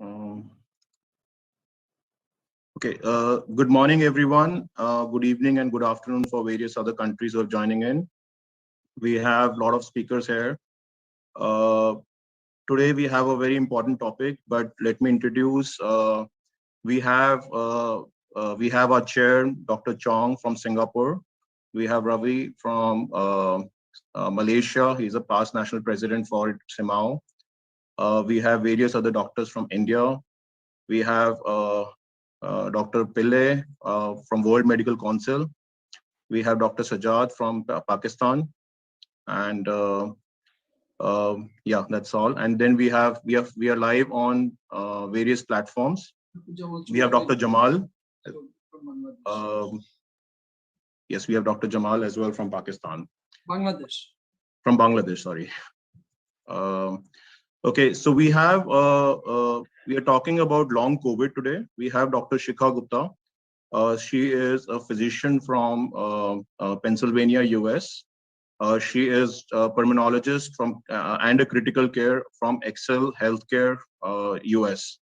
Um, okay. Good morning, everyone. Good evening and good afternoon for various other countries who are joining in. We have a lot of speakers here. Today we have a very important topic, but let me introduce. We have our chair, Dr. Chong from Singapore. We have Ravi from Malaysia. He's a past national president for CMAAO. We have various other doctors from India. We have Dr. Pillai from World Medical Council. We have Dr. Sajjad from Pakistan, and yeah, that's all. And then we are live on various platforms. We have Dr. Jamal. Yes, we have Dr. Jamal as well from Pakistan. Bangladesh. From Bangladesh, sorry. Okay, so we are talking about long COVID today. We have Dr. Shikha Gupta. She is a physician from Pennsylvania, US. She is a pulmonologist from and a critical care from Excel Healthcare, US.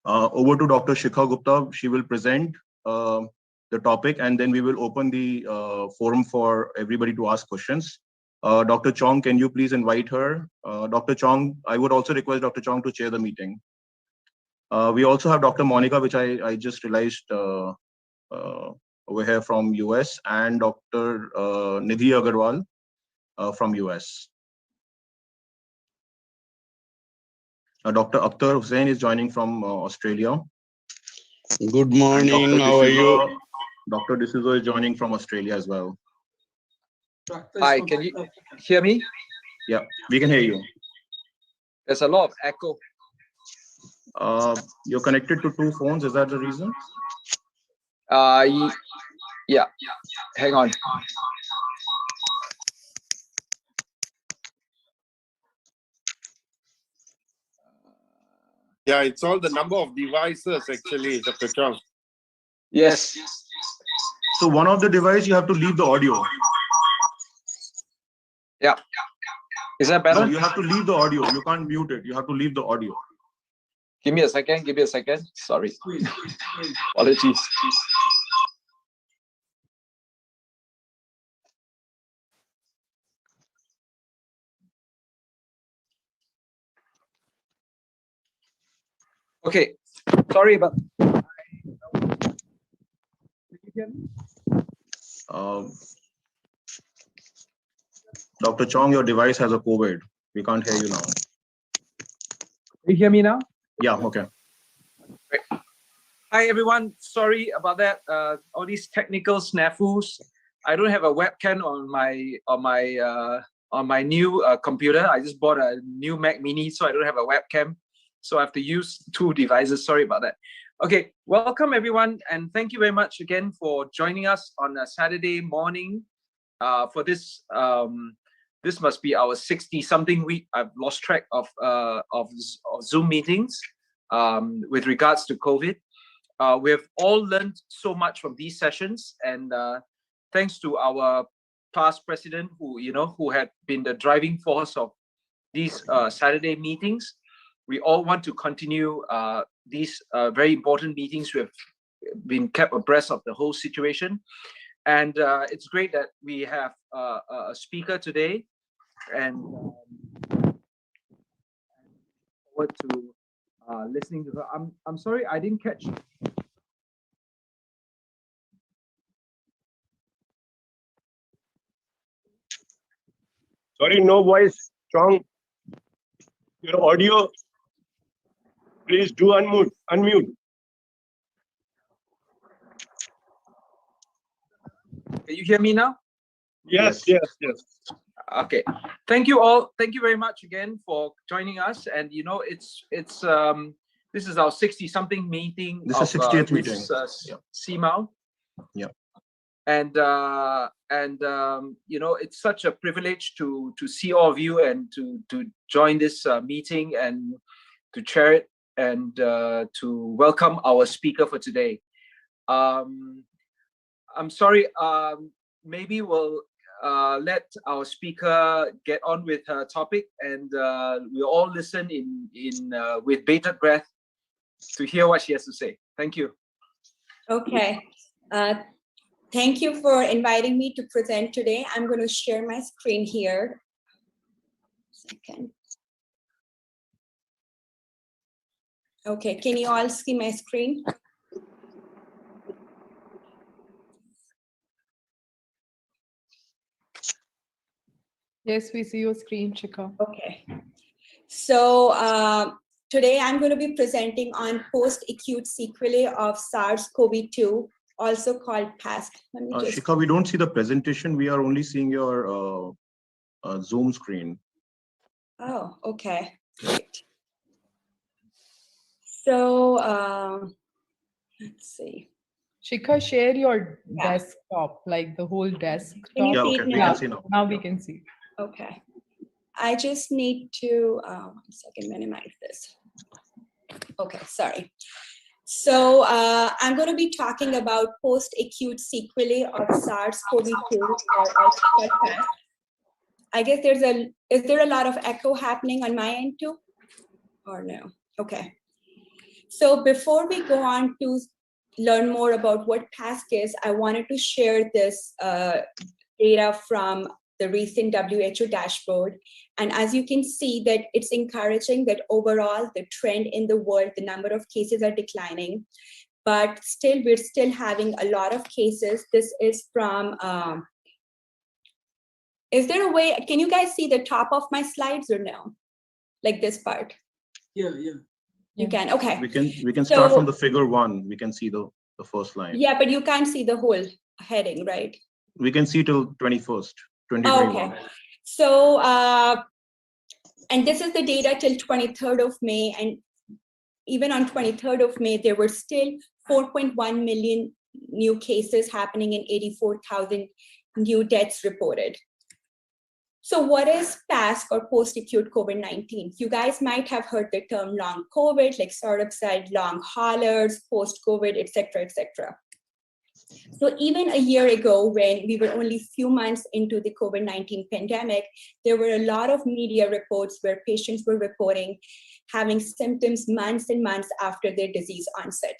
Over to Dr. Shikha Gupta. She will present the topic, and then we will open the forum for everybody to ask questions. Dr. Chong, can you please invite her? Dr. Chong, I would also request Dr. Chong to chair the meeting. We also have Dr. Monica, which I just realized over here from US, and Dr. Nidhi Agarwal from US. Dr. Akhtar Hussain is joining from Australia. Good morning, how are you? Dr. D'Souza is joining from Australia as well. Hi, can you hear me? Yeah, we can hear you. There's a lot of echo. You're connected to two phones, is that the reason? Yeah, hang on. Yeah, it's all the number of devices actually, Dr. Chong. Yes. So one of the devices, you have to leave the audio. Yeah. Is that better? No, you have to leave the audio. You can't mute it. You have to leave the audio. Give me a second. Sorry. Apologies. Okay. Sorry about. Can you hear me? Dr. Chong, your device has a COVID. We can't hear you now. Can you hear me now? Yeah, okay. Great. Hi everyone. Sorry about that. All these technical snafus. I don't have a webcam on my new computer. I just bought a new Mac Mini, so I don't have a webcam. So I have to use two devices. Sorry about that. Okay, welcome everyone, and thank you very much again for joining us on a Saturday morning for this. This must be our 60-something week. I've lost track of Zoom meetings with regards to COVID. We have all learned so much from these sessions, and thanks to our past president, who had been the driving force of these Saturday meetings. We all want to continue these very important meetings. We have been kept abreast of the whole situation, and it's great that we have a speaker today, and forward to listening to her. I'm sorry, I didn't catch. Sorry, no voice, Chong. Your audio, please do unmute. Can you hear me now? Yes. Okay, thank you all. Thank you very much again for joining us. And this is our 60-something meeting. This is 60th meeting. CMAAO. Yeah. And it's such a privilege to see all of you and to join this meeting and to chair it and to welcome our speaker for today. I'm sorry. Maybe we'll let our speaker get on with her topic, and we'll all listen with bated breath to hear what she has to say. Thank you. Okay. Thank you for inviting me to present today. I'm going to share my screen here. Second. Okay, can you all see my screen? Yes, we see your screen, Shikha. Okay. So today I'm going to be presenting on post-acute sequelae of SARS-CoV2, also called PASC. Shikha, we don't see the presentation. We are only seeing your Zoom screen. Oh, okay. Great. So let's see. Shikha, share your desktop, like the whole desktop. Can you see okay, it we now? can see now. Now we can see. Okay. I just need to, 1 second, minimize this. Okay, sorry. So I'm going to be talking about post-acute sequelae of SARS-CoV2, or also called PASC. I guess is there a lot of echo happening on my end too? Or no? Okay. So before we go on to learn more about what PASC is, I wanted to share this data from the recent WHO dashboard. And as you can see that it's encouraging that overall the trend in the world, the number of cases are declining, but still we're still having a lot of cases. This is from, is there a way, can you guys see the top of my slides or no? Like this part? Yeah. You can, okay. We can start from the figure 1. We can see the first line. Yeah, but you can't see the whole heading, right? We can see till 21st, 2021. Okay. So, and this is the data till 23rd of May. And even on 23rd of May, there were still 4.1 million new cases happening and 84,000 new deaths reported. So what is PASC, or post-acute COVID-19? You guys might have heard the term long COVID, like Saurabh said, long haulers, post-COVID, et cetera, So even a year ago, when we were only a few months into the COVID-19 pandemic, there were a lot of media reports where patients were reporting having symptoms months and months after their disease onset.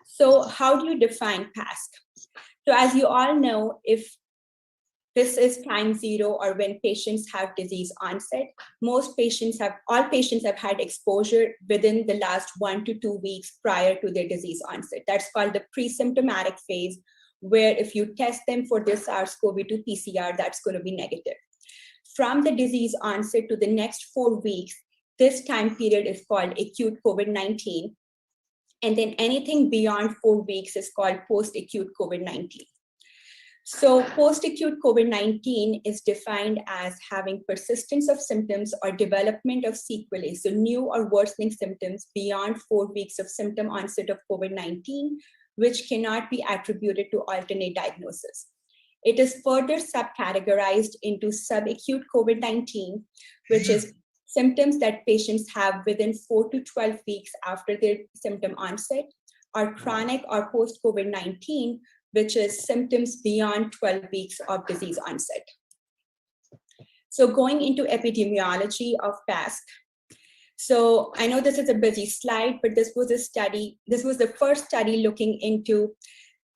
So how do you define PASC? So as you all know, if this is time zero, or when patients have disease onset, all patients have had exposure within the last 1 to 2 weeks prior to their disease onset. That's called the pre-symptomatic phase, where if you test them for this SARS-CoV2 PCR, that's going to be negative. From the disease onset to the next 4 weeks, this time period is called acute COVID-19. And then anything beyond 4 weeks is called post-acute COVID-19. So post-acute COVID-19 is defined as having persistence of symptoms or development of sequelae, so new or worsening symptoms beyond 4 weeks of symptom onset of COVID-19, which cannot be attributed to alternate diagnosis. It is further subcategorized into subacute COVID-19, which is symptoms that patients have within 4 to 12 weeks after their symptom onset, or chronic or post-COVID-19, which is symptoms beyond 12 weeks of disease onset. So going into epidemiology of PASC. So I know this is a busy slide, but this was the first study looking into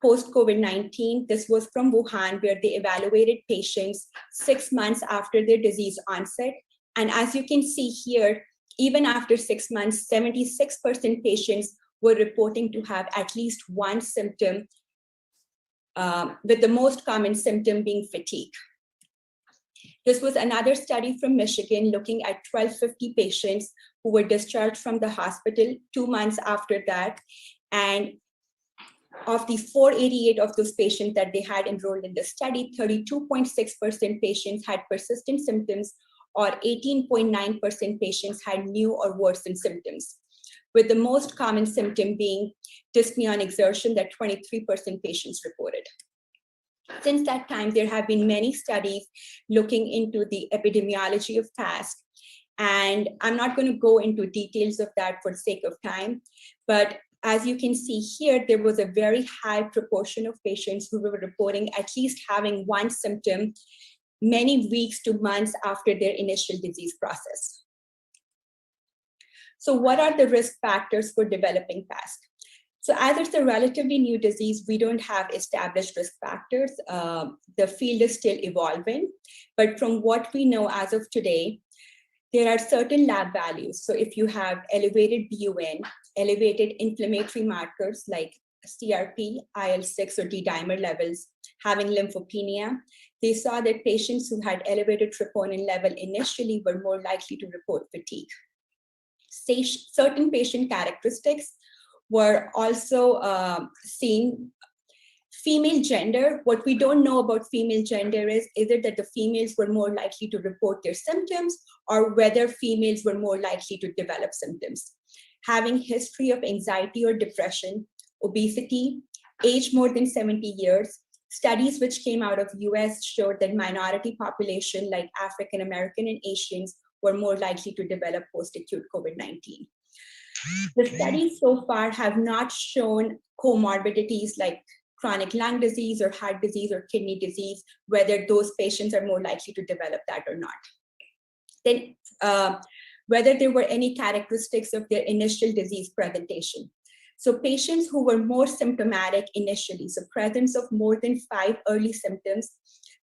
post-COVID-19. This was from Wuhan, where they evaluated patients 6 months after their disease onset. And as you can see here, even after 6 months, 76% patients were reporting to have at least one symptom, with the most common symptom being fatigue. This was another study from Michigan looking at 1,250 patients who were discharged from the hospital 2 months after that. And of the 488 of those patients that they had enrolled in the study, 32.6% patients had persistent symptoms, or 18.9% patients had new or worsened symptoms, with the most common symptom being dyspnea on exertion that 23% patients reported. Since that time, there have been many studies looking into the epidemiology of PASC, and I'm not going to go into details of that for the sake of time, but as you can see here, there was a very high proportion of patients who were reporting at least having one symptom many weeks to months after their initial disease process. So what are the risk factors for developing PASC? So as it's a relatively new disease, we don't have established risk factors. The field is still evolving, but from what we know as of today, there are certain lab values. So if you have elevated BUN, elevated inflammatory markers like CRP, IL-6 or D-dimer levels, having lymphopenia, they saw that patients who had elevated troponin level initially were more likely to report fatigue. Certain patient characteristics were also seen. Female gender, what we don't know about female gender is it that the females were more likely to report their symptoms or whether females were more likely to develop symptoms. Having history of anxiety or depression, obesity, age more than 70 years, studies which came out of US showed that minority population like African American and Asians were more likely to develop post-acute COVID-19. The studies so far have not shown comorbidities like chronic lung disease or heart disease or kidney disease, whether those patients are more likely to develop that or not. Then whether there were any characteristics of their initial disease presentation. So patients who were more symptomatic initially, so presence of more than 5 early symptoms,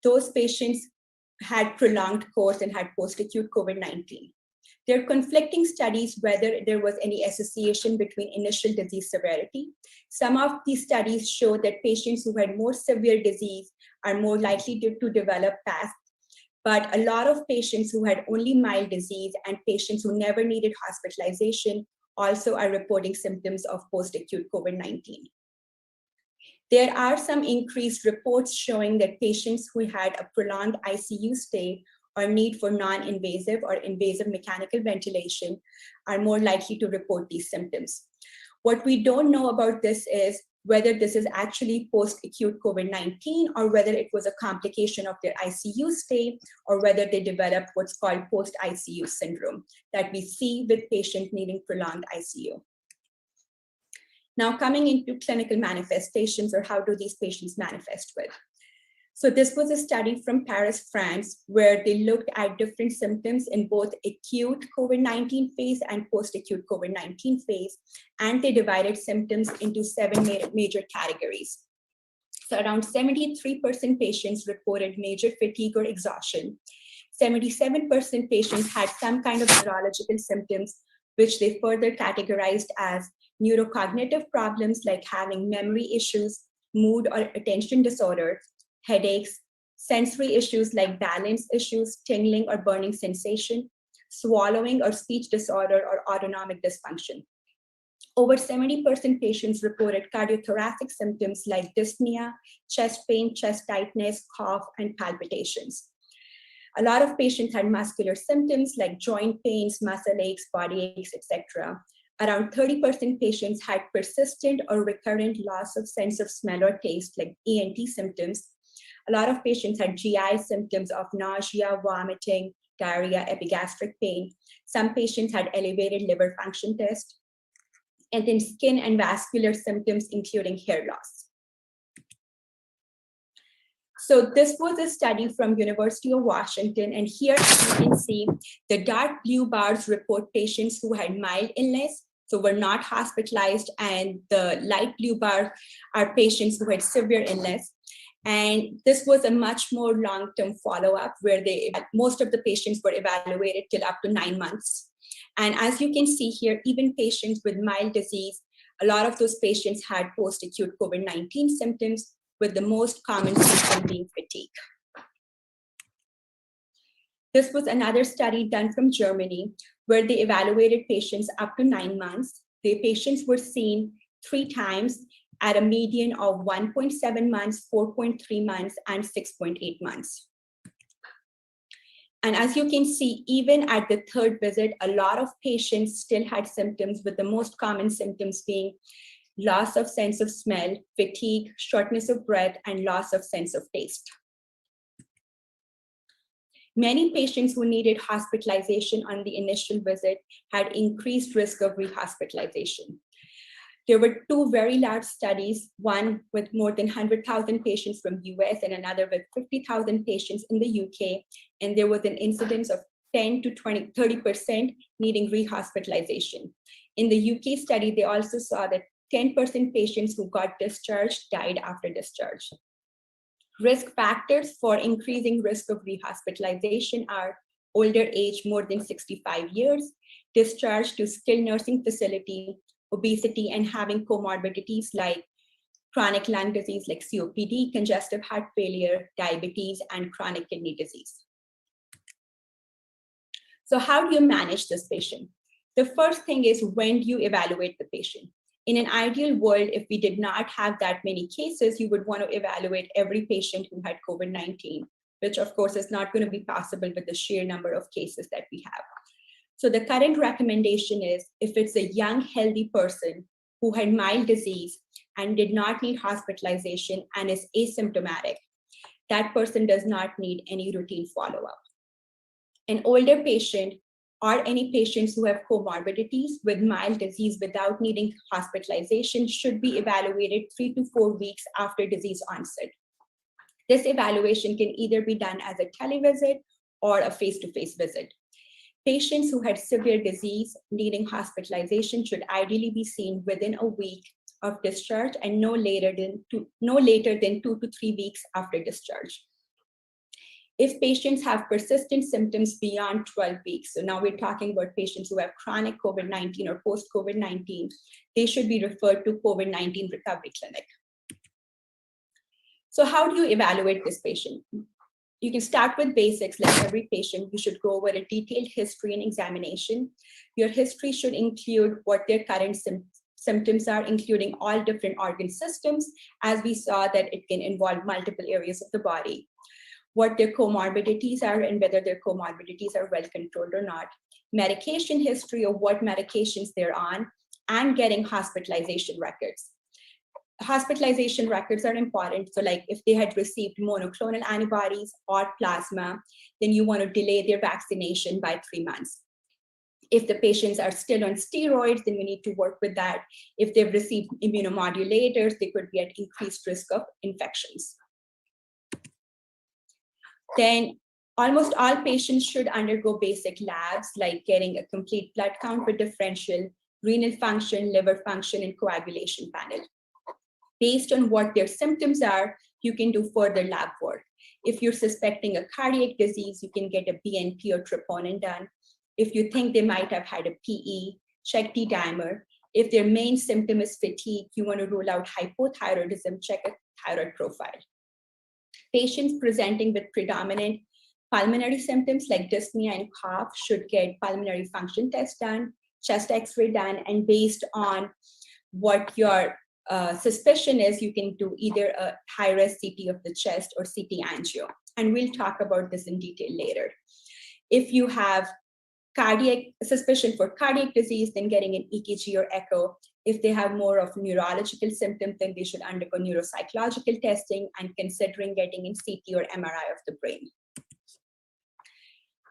those patients had prolonged course and had post-acute COVID-19. There are conflicting studies whether there was any association between initial disease severity. Some of these studies show that patients who had more severe disease are more likely to develop PASC, but a lot of patients who had only mild disease and patients who never needed hospitalization also are reporting symptoms of post-acute COVID-19. There are some increased reports showing that patients who had a prolonged ICU stay or need for non-invasive or invasive mechanical ventilation are more likely to report these symptoms. What we don't know about this is whether this is actually post-acute COVID-19 or whether it was a complication of their ICU stay or whether they developed what's called post-ICU syndrome that we see with patients needing prolonged ICU. Now coming into clinical manifestations, or how do these patients manifest with? So this was a study from Paris, France, where they looked at different symptoms in both acute COVID-19 phase and post-acute COVID-19 phase, and they divided symptoms into 7 major categories. So around 73% patients reported major fatigue or exhaustion. 77% patients had some kind of neurological symptoms, which they further categorized as neurocognitive problems like having memory issues, mood or attention disorder, headaches, sensory issues like balance issues, tingling or burning sensation, swallowing or speech disorder or autonomic dysfunction. Over 70% patients reported cardiothoracic symptoms like dyspnea, chest pain, chest tightness, cough, and palpitations. A lot of patients had muscular symptoms like joint pains, muscle aches, body aches, etc. Around 30% patients had persistent or recurrent loss of sense of smell or taste like ENT symptoms. A lot of patients had GI symptoms of nausea, vomiting, diarrhea, epigastric pain. Some patients had elevated liver function test. And then skin and vascular symptoms, including hair loss. So this was a study from University of Washington. And here you can see the dark blue bars report patients who had mild illness, so were not hospitalized. And the light blue bars are patients who had severe illness. And this was a much more long-term follow-up where most of the patients were evaluated till up to 9 months. And as you can see here, even patients with mild disease, a lot of those patients had post-acute COVID-19 symptoms, with the most common symptom being fatigue. This was another study done from Germany, where they evaluated patients up to 9 months. The patients were seen 3 times at a median of 1.7 months, 4.3 months, and 6.8 months. And as you can see, even at the 3rd visit, a lot of patients still had symptoms, with the most common symptoms being loss of sense of smell, fatigue, shortness of breath, and loss of sense of taste. Many patients who needed hospitalization on the initial visit had increased risk of rehospitalization. There were two very large studies, one with more than 100,000 patients from US and another with 50,000 patients in the UK. And there was an incidence of 10 to 30% needing rehospitalization. In the UK study, they also saw that 10% patients who got discharged died after discharge. Risk factors for increasing risk of rehospitalization are older age, more than 65 years, discharge to skilled nursing facility, obesity, and having comorbidities like chronic lung disease like COPD, congestive heart failure, diabetes, and chronic kidney disease. So how do you manage this patient? The first thing is, when do you evaluate the patient? In an ideal world, if we did not have that many cases, you would want to evaluate every patient who had COVID-19, which of course is not going to be possible with the sheer number of cases that we have. So the current recommendation is, if it's a young, healthy person who had mild disease and did not need hospitalization and is asymptomatic, that person does not need any routine follow-up. An older patient or any patients who have comorbidities with mild disease without needing hospitalization should be evaluated 3 to 4 weeks after disease onset. This evaluation can either be done as a televisit or a face-to-face visit. Patients who had severe disease needing hospitalization should ideally be seen within a week of discharge and no later than 2 to 3 weeks after discharge. If patients have persistent symptoms beyond 12 weeks, so now we're talking about patients who have chronic COVID-19 or post-COVID-19, they should be referred to COVID-19 recovery clinic. So how do you evaluate this patient? You can start with basics. Like every patient, you should go over a detailed history and examination. Your history should include what their current symptoms are, including all different organ systems, as we saw that it can involve multiple areas of the body. What their comorbidities are and whether their comorbidities are well controlled or not. Medication history of what medications they're on, and getting hospitalization records. Hospitalization records are important. So like if they had received monoclonal antibodies or plasma, then you want to delay their vaccination by 3 months. If the patients are still on steroids, then we need to work with that. If they've received immunomodulators, they could be at increased risk of infections. Then almost all patients should undergo basic labs, like getting a complete blood count with differential, renal function, liver function, and coagulation panel. Based on what their symptoms are, you can do further lab work. If you're suspecting a cardiac disease, you can get a BNP or troponin done. If you think they might have had a PE, check D-dimer. If their main symptom is fatigue, you want to rule out hypothyroidism, check a thyroid profile. Patients presenting with predominant pulmonary symptoms like dyspnea and cough should get pulmonary function test done, chest x-ray done, and based on what your suspicion is, you can do either a high-res CT of the chest or CT angio. And we'll talk about this in detail later. If you have cardiac suspicion for cardiac disease, then getting an EKG or echo. If they have more of neurological symptoms, then they should undergo neuropsychological testing and considering getting in CT or MRI of the brain.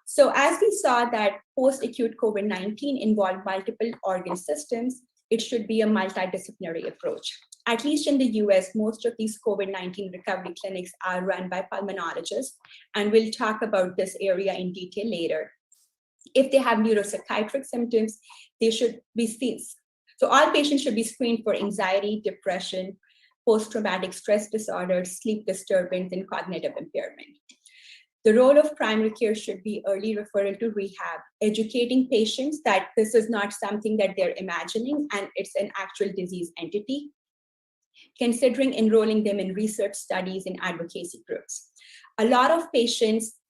So as we saw that post-acute COVID-19 involved multiple organ systems, it should be a multidisciplinary approach. At least in the US, most of these COVID-19 recovery clinics are run by pulmonologists, and we'll talk about this area in detail later. If they have neuropsychiatric symptoms, they should be seen. So all patients should be screened for anxiety, depression, post-traumatic stress disorder, sleep disturbance, and cognitive impairment. The role of primary care should be early referral to rehab, educating patients that this is not something that they're imagining and it's an actual disease entity, considering enrolling them in research studies and advocacy groups. A lot of patients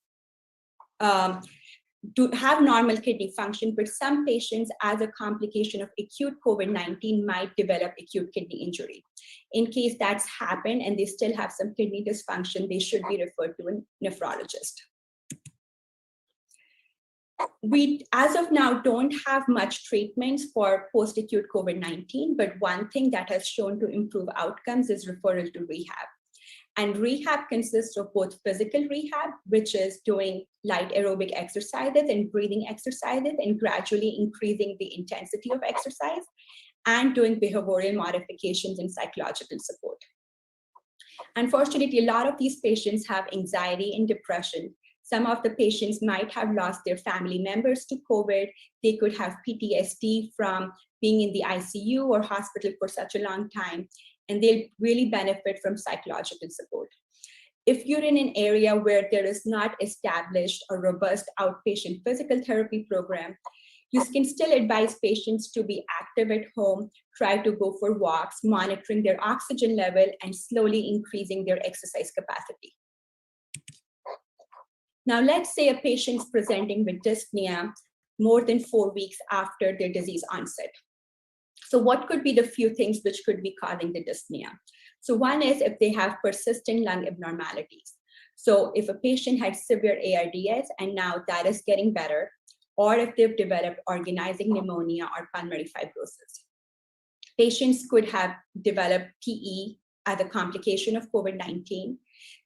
do have normal kidney function, but some patients, as a complication of acute COVID-19, might develop acute kidney injury. In case that's happened and they still have some kidney dysfunction, they should be referred to a nephrologist. We, as of now, don't have much treatments for post-acute COVID-19, but one thing that has shown to improve outcomes is referral to rehab. And rehab consists of both physical rehab, which is doing light aerobic exercises and breathing exercises and gradually increasing the intensity of exercise, and doing behavioral modifications and psychological support. Unfortunately, a lot of these patients have anxiety and depression. Some of the patients might have lost their family members to COVID. They could have PTSD from being in the ICU or hospital for such a long time, and they'll really benefit from psychological support. If you're in an area where there is not established a robust outpatient physical therapy program, you can still advise patients to be active at home, try to go for walks, monitoring their oxygen level, and slowly increasing their exercise capacity. Now, let's say a patient's presenting with dyspnea more than 4 weeks after their disease onset. So what could be the few things which could be causing the dyspnea? So one is if they have persistent lung abnormalities. So if a patient had severe ARDS and now that is getting better, or if they've developed organizing pneumonia or pulmonary fibrosis. Patients could have developed PE as a complication of COVID-19.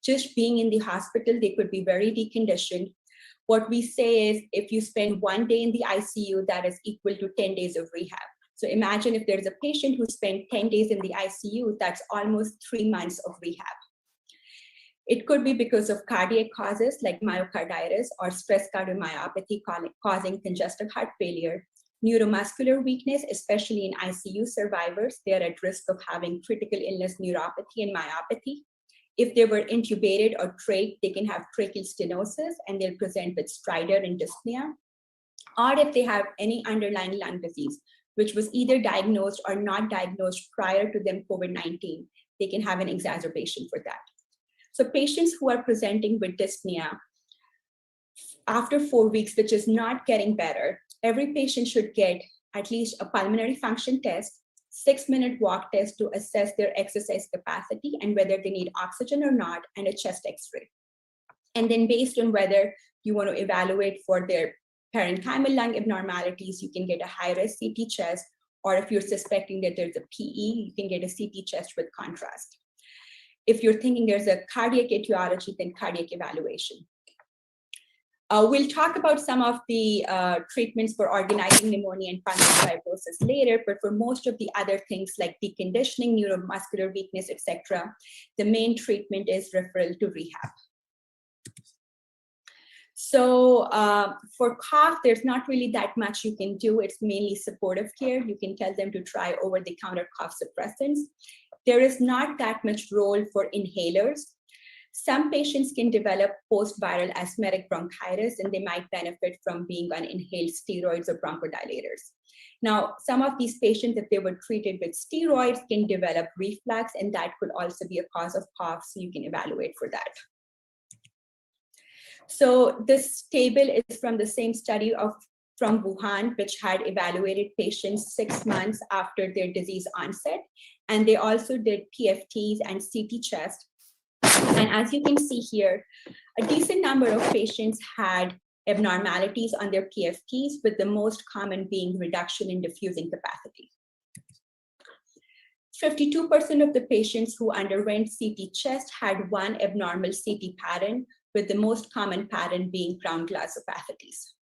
Just being in the hospital, they could be very deconditioned. What we say is if you spend 1 day in the ICU, that is equal to 10 days of rehab. So imagine if there's a patient who spent 10 days in the ICU, that's almost 3 months of rehab. It could be because of cardiac causes like myocarditis or stress cardiomyopathy causing congestive heart failure, neuromuscular weakness, especially in ICU survivors. They're at risk of having critical illness, neuropathy, and myopathy. If they were intubated or trach, they can have tracheal stenosis and they'll present with stridor and dyspnea. Or if they have any underlying lung disease, which was either diagnosed or not diagnosed prior to them COVID-19, they can have an exacerbation for that. So patients who are presenting with dyspnea after 4 weeks, which is not getting better, every patient should get at least a pulmonary function test, 6-minute walk test to assess their exercise capacity and whether they need oxygen or not, and a chest X-ray. And then based on whether you want to evaluate for their parenchymal lung abnormalities, you can get a high-risk CT chest, or if you're suspecting that there's a PE, you can get a CT chest with contrast. If you're thinking there's a cardiac etiology, then cardiac evaluation. We'll talk about some of the treatments for organizing pneumonia and pulmonary fibrosis later, but for most of the other things like deconditioning, neuromuscular weakness, etc., the main treatment is referral to rehab. So for cough, there's not really that much you can do. It's mainly supportive care. You can tell them to try over-the-counter cough suppressants. There is not that much role for inhalers. Some patients can develop post-viral asthmatic bronchitis, and they might benefit from being on inhaled steroids or bronchodilators. Now, some of these patients, if they were treated with steroids, can develop reflux, and that could also be a cause of cough, so you can evaluate for that. So this table is from the same study from Wuhan, which had evaluated patients 6 months after their disease onset. And they also did PFTs and CT chest. And as you can see here, a decent number of patients had abnormalities on their PFTs, with the most common being reduction in diffusing capacity. 52% of the patients who underwent CT chest had one abnormal CT pattern, with the most common pattern being ground glass opacities.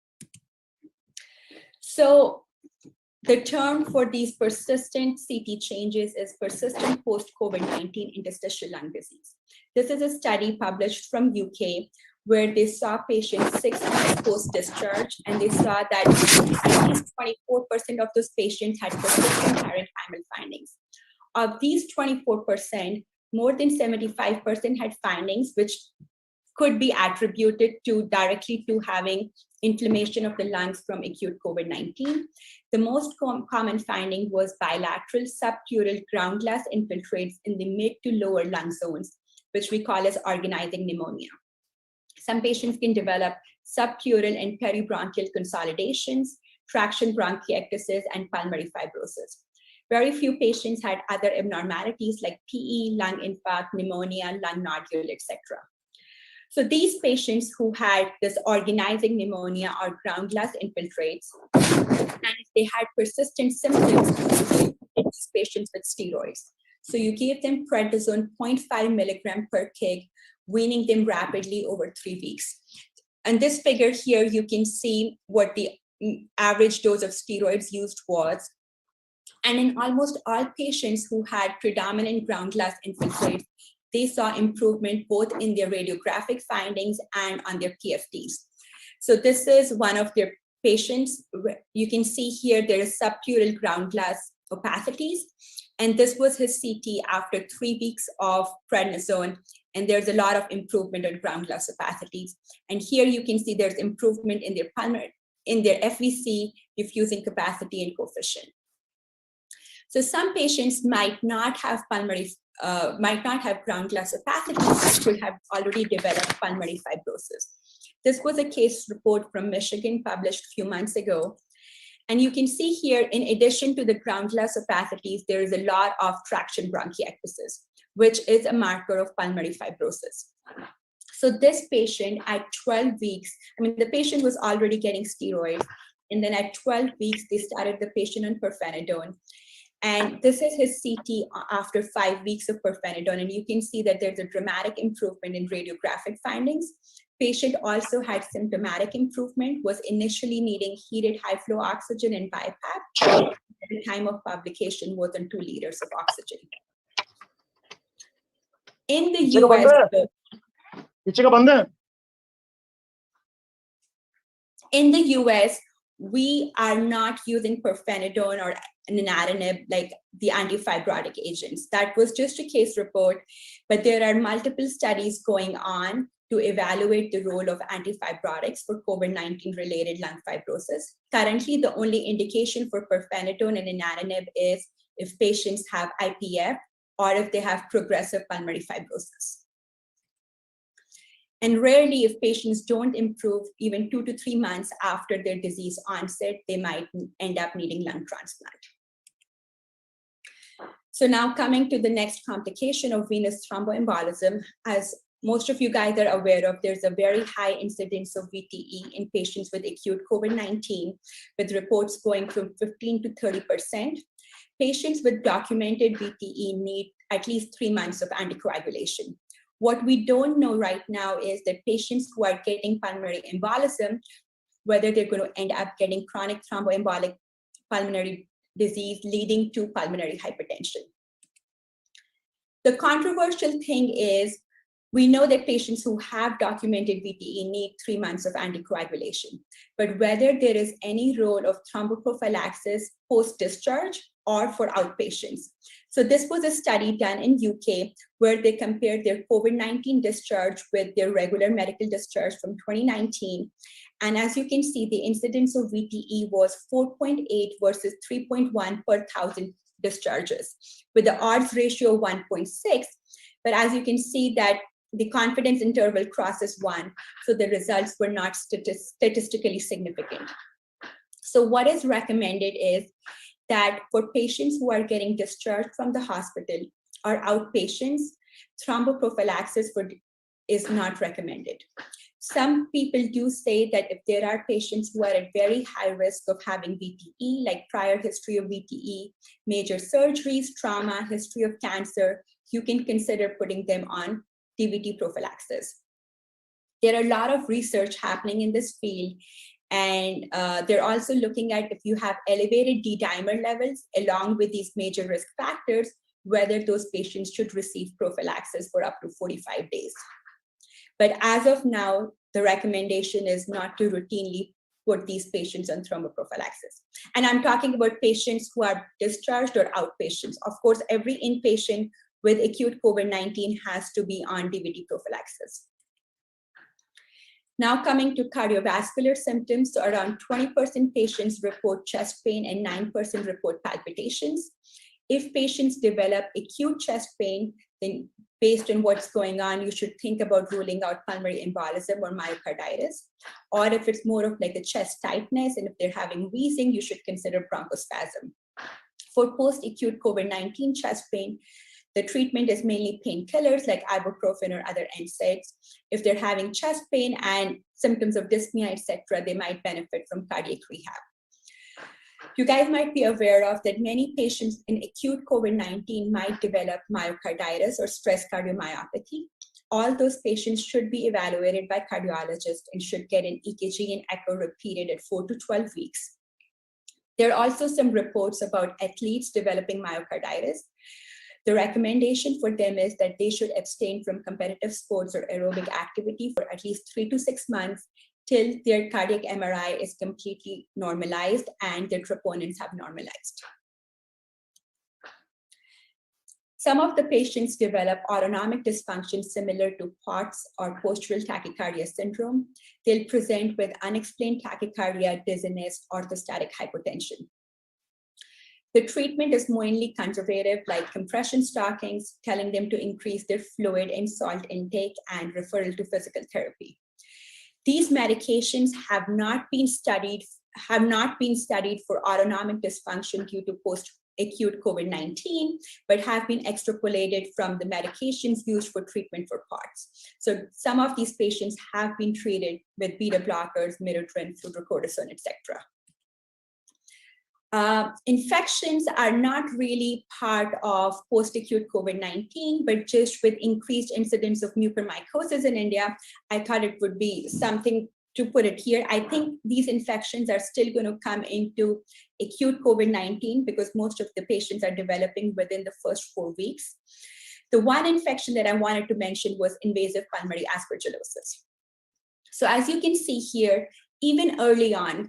So the term for these persistent CT changes is persistent post-COVID-19 interstitial lung disease. This is a study published from UK where they saw patients 6 months post-discharge, and they saw that at least 24% of those patients had persistent parenchymal findings. Of these 24%, more than 75% had findings which could be attributed directly to having inflammation of the lungs from acute COVID-19. The most common finding was bilateral subpleural ground glass infiltrates in the mid to lower lung zones, which we call as organizing pneumonia. Some patients can develop subpleural and peribronchial consolidations, traction bronchiectasis, and pulmonary fibrosis. Very few patients had other abnormalities like PE, lung infarct, pneumonia, lung nodule, etc. So these patients who had this organizing pneumonia or ground glass infiltrates, and if they had persistent symptoms, these patients with steroids. So you gave them prednisone 0.5 milligram per kg, weaning them rapidly over 3 weeks. And this figure here, you can see what the average dose of steroids used was. And in almost all patients who had predominant ground glass infiltrates, they saw improvement both in their radiographic findings and on their PFTs. So this is one of their patients. You can see here there is subpleural ground glass opacities. And this was his CT after 3 weeks of prednisone. And there's a lot of improvement on ground glass opacities. And here you can see there's improvement in their pulmonary, in their FVC, diffusing capacity, and coefficient. So some patients might not have ground glass opacities, could have already developed pulmonary fibrosis. This was a case report from Michigan published a few months ago. And you can see here, in addition to the ground glass opacities, there is a lot of traction bronchiectasis, which is a marker of pulmonary fibrosis. So this patient at 12 weeks, the patient was already getting steroids. And then at 12 weeks, they started the patient on pirfenidone. And this is his CT after 5 weeks of pirfenidone. And you can see that there's a dramatic improvement in radiographic findings. Patient also had symptomatic improvement, was initially needing heated high flow oxygen and BiPAP. At the time of publication, more than 2 liters of oxygen. In the US, we are not using pirfenidone or nintedanib like the antifibrotic agents. That was just a case report, but there are multiple studies going on to evaluate the role of antifibrotics for COVID-19 related lung fibrosis. Currently, the only indication for pirfenidone and nintedanib is if patients have IPF or if they have progressive pulmonary fibrosis. And rarely, if patients don't improve even 2 to 3 months after their disease onset, they might end up needing lung transplant. So now coming to the next complication of venous thromboembolism, as most of you guys are aware of, there's a very high incidence of VTE in patients with acute COVID-19, with reports going from 15 to 30%. Patients with documented VTE need at least 3 months of anticoagulation. What we don't know right now is that patients who are getting pulmonary embolism, whether they're going to end up getting chronic thromboembolic pulmonary disease leading to pulmonary hypertension. The controversial thing is, we know that patients who have documented VTE need 3 months of anticoagulation, but whether there is any role of thromboprophylaxis post-discharge or for outpatients. So this was a study done in UK where they compared their COVID-19 discharge with their regular medical discharge from 2019. And as you can see, the incidence of VTE was 4.8 versus 3.1 per 1,000 discharges, with the odds ratio 1.6. But as you can see that the confidence interval crosses 1, so the results were not statistically significant. So what is recommended is that for patients who are getting discharged from the hospital or outpatients, thromboprophylaxis is not recommended. Some people do say that if there are patients who are at very high risk of having VTE, like prior history of VTE, major surgeries, trauma, history of cancer, you can consider putting them on DVT prophylaxis. There are a lot of research happening in this field, and they're also looking at if you have elevated D-dimer levels along with these major risk factors, whether those patients should receive prophylaxis for up to 45 days. But as of now, the recommendation is not to routinely put these patients on thromboprophylaxis. And I'm talking about patients who are discharged or outpatients. Of course, every inpatient with acute COVID-19 has to be on DVT prophylaxis. Now coming to cardiovascular symptoms, so around 20% patients report chest pain and 9% report palpitations. If patients develop acute chest pain, then based on what's going on, you should think about ruling out pulmonary embolism or myocarditis. Or if it's more of like a chest tightness and if they're having wheezing, you should consider bronchospasm. For post-acute COVID-19 chest pain, the treatment is mainly painkillers like ibuprofen or other NSAIDs. If they're having chest pain and symptoms of dyspnea, etc., they might benefit from cardiac rehab. You guys might be aware of that many patients in acute COVID-19 might develop myocarditis or stress cardiomyopathy. All those patients should be evaluated by cardiologists and should get an EKG and echo repeated at 4 to 12 weeks. There are also some reports about athletes developing myocarditis. The recommendation for them is that they should abstain from competitive sports or aerobic activity for at least 3 to 6 months till their cardiac MRI is completely normalized and their troponins have normalized. Some of the patients develop autonomic dysfunction similar to POTS or postural tachycardia syndrome. They'll present with unexplained tachycardia, dizziness, orthostatic hypotension. The treatment is mainly conservative, like compression stockings, telling them to increase their fluid and salt intake, and referral to physical therapy. These medications have not been studied for autonomic dysfunction due to post-acute COVID-19, but have been extrapolated from the medications used for treatment for POTS. So some of these patients have been treated with beta blockers, midodrine, fludrocortisone, etc. Infections are not really part of post-acute COVID-19, but just with increased incidence of mucormycosis in India, I thought it would be something to put it here. I think these infections are still going to come into acute COVID-19 because most of the patients are developing within the first 4 weeks. The one infection that I wanted to mention was invasive pulmonary aspergillosis. So as you can see here, even early on,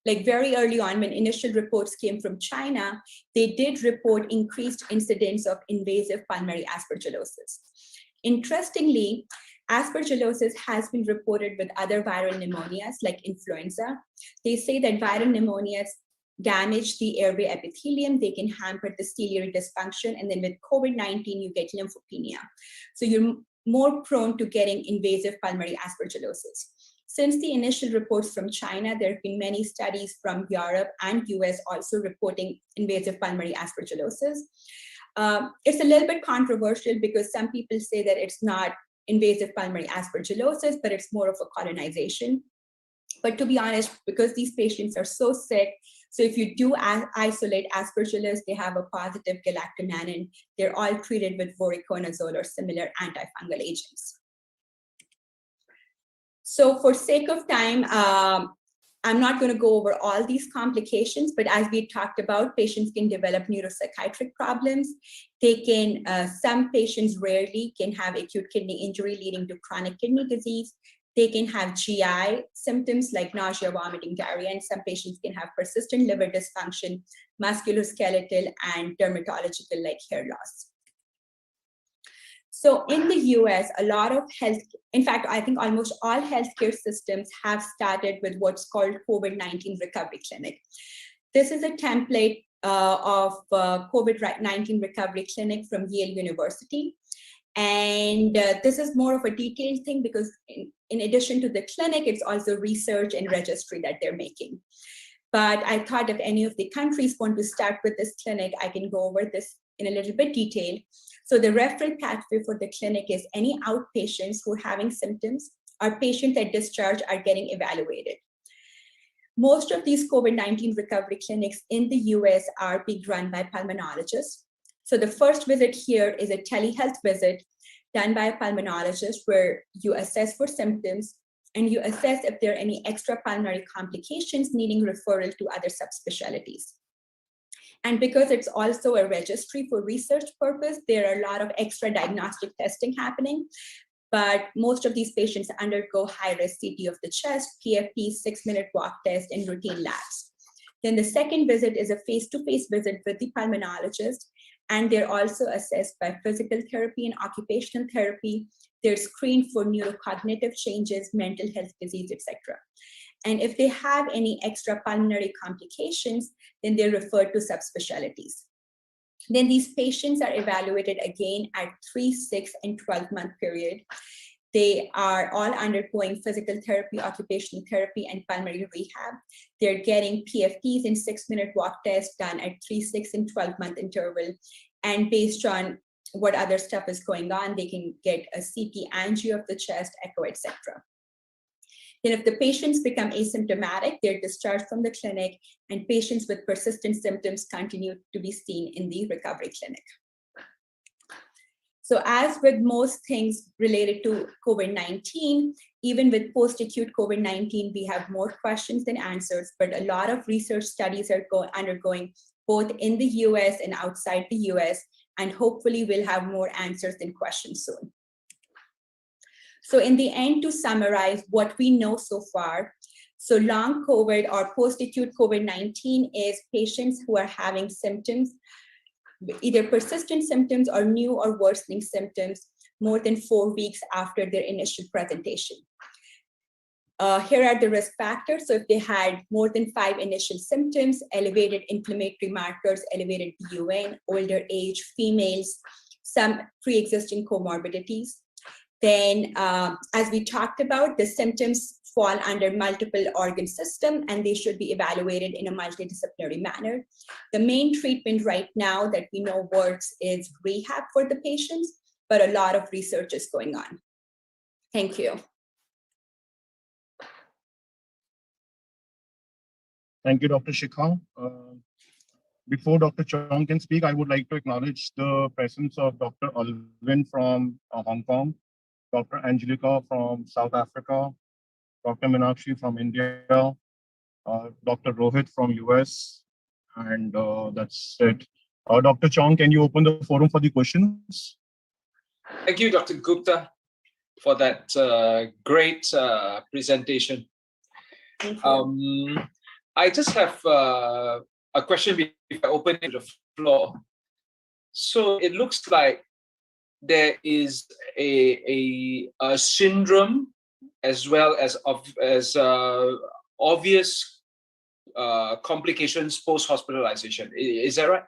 like very early on when initial reports came from China, they did report increased incidence of invasive pulmonary aspergillosis. Interestingly, aspergillosis has been reported with other viral pneumonias like influenza. They say that viral pneumonias damage the airway epithelium, they can hamper the ciliary dysfunction, and then with COVID-19, you get lymphopenia. So you're more prone to getting invasive pulmonary aspergillosis. Since the initial reports from China, there have been many studies from Europe and US also reporting invasive pulmonary aspergillosis. It's a little bit controversial because some people say that it's not invasive pulmonary aspergillosis, but it's more of a colonization. But to be honest, because these patients are so sick, so if you do isolate aspergillus, they have a positive galactomannan, they're all treated with voriconazole or similar antifungal agents. So for sake of time, I'm not going to go over all these complications, but as we talked about, patients can develop neuropsychiatric problems. They can, some patients rarely can have acute kidney injury leading to chronic kidney disease. They can have GI symptoms like nausea, vomiting, diarrhea, and some patients can have persistent liver dysfunction, musculoskeletal, and dermatological like hair loss. So in the US, a lot of in fact, I think almost all healthcare systems have started with what's called COVID-19 recovery clinic. This is a template of COVID-19 recovery clinic from Yale University. And this is more of a detailed thing because in addition to the clinic, it's also research and registry that they're making. But I thought if any of the countries want to start with this clinic, I can go over this in a little bit detail. So the referral pathway for the clinic is any outpatients who are having symptoms or patients at discharge are getting evaluated. Most of these COVID-19 recovery clinics in the US are being run by pulmonologists. So the first visit here is a telehealth visit done by a pulmonologist where you assess for symptoms and you assess if there are any extra pulmonary complications needing referral to other subspecialties. And because it's also a registry for research purpose, there are a lot of extra diagnostic testing happening. But most of these patients undergo high-risk CT of the chest, PFT, 6-minute walk test, and routine labs. Then the second visit is a face-to-face visit with the pulmonologist, and they're also assessed by physical therapy and occupational therapy. They're screened for neurocognitive changes, mental health disease, etc. And if they have any extra pulmonary complications, then they're referred to subspecialties. Then these patients are evaluated again at 3, 6, and 12-month period. They are all undergoing physical therapy, occupational therapy, and pulmonary rehab. They're getting PFTs and 6-minute walk tests done at 3, 6, and 12-month interval. And based on what other stuff is going on, they can get a CT angio of the chest, echo, etc. Then if the patients become asymptomatic, they're discharged from the clinic, and patients with persistent symptoms continue to be seen in the recovery clinic. So as with most things related to COVID-19, even with post-acute COVID-19, we have more questions than answers, but a lot of research studies are undergoing both in the US and outside the US, and hopefully we'll have more answers than questions soon. So in the end, to summarize what we know so far, so long COVID or post-acute COVID-19 is patients who are having symptoms, either persistent symptoms or new or worsening symptoms more than 4 weeks after their initial presentation. Here are the risk factors. So if they had more than 5 initial symptoms, elevated inflammatory markers, elevated BUN, older age, females, some pre-existing comorbidities. Then, as we talked about, the symptoms fall under multiple organ system and they should be evaluated in a multidisciplinary manner. The main treatment right now that we know works is rehab for the patients, but a lot of research is going on. Thank you. Thank you, Dr. Shikha. Before Dr. Chong can speak, I would like to acknowledge the presence of Dr. Alvin from Hong Kong, Dr. Angelica from South Africa, Dr. Meenakshi from India, Dr. Rohit from US, and that's it. Dr. Chong, can you open the forum for the questions? Thank you, Dr. Gupta, for that great presentation. Thank you. I just have a question before I open it to the floor. So it looks like there is a syndrome as well as obvious complications post-hospitalization. Is that right?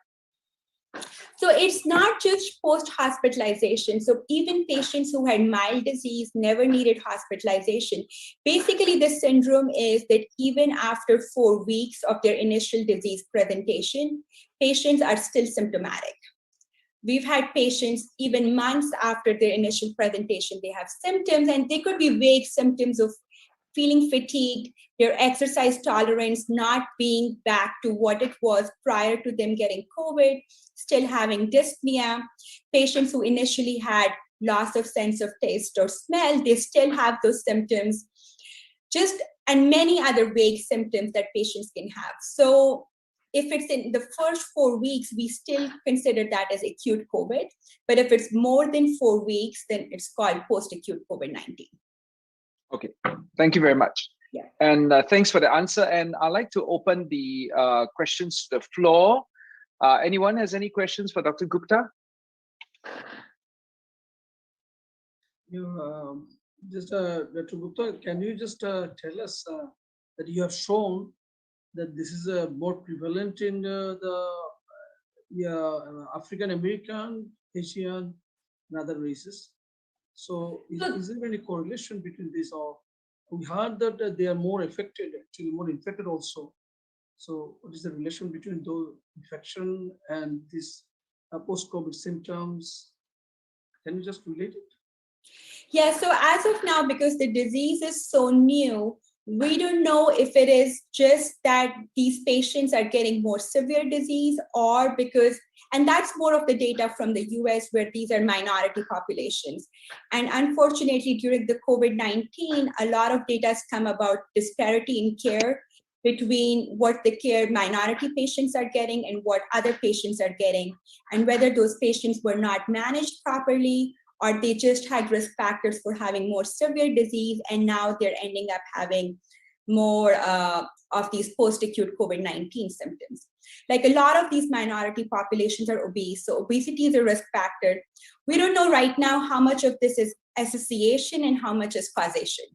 So it's not just post-hospitalization. So even patients who had mild disease never needed hospitalization. Basically, the syndrome is that even after 4 weeks of their initial disease presentation, patients are still symptomatic. We've had patients even months after their initial presentation, they have symptoms, and they could be vague symptoms of feeling fatigued, their exercise tolerance not being back to what it was prior to them getting COVID, still having dyspnea. Patients who initially had loss of sense of taste or smell, they still have those symptoms, and many other vague symptoms that patients can have. So if it's in the first 4 weeks, we still consider that as acute COVID. But if it's more than 4 weeks, then it's called post-acute COVID-19. Okay, thank you very much. Yeah. And thanks for the answer. And I'd like to open the questions to the floor. Anyone has any questions for Dr. Gupta? Dr. Gupta, can you just tell us that you have shown that this is more prevalent in the African American, Asian, and other races? So is there any correlation between this? Or we heard that they are more affected, actually more infected also. So what is the relation between those infection and this post-COVID symptoms? Can you just relate it? Yeah, so as of now, because the disease is so new, we don't know if it is just that these patients are getting more severe disease or because, and that's more of the data from the US where these are minority populations. And unfortunately, during the COVID-19, a lot of data has come about disparity in care between what the care minority patients are getting and what other patients are getting, and whether those patients were not managed properly or they just had risk factors for having more severe disease, and now they're ending up having more of these post-acute COVID-19 symptoms. Like a lot of these minority populations are obese, so obesity is a risk factor. We don't know right now how much of this is association and how much is causation.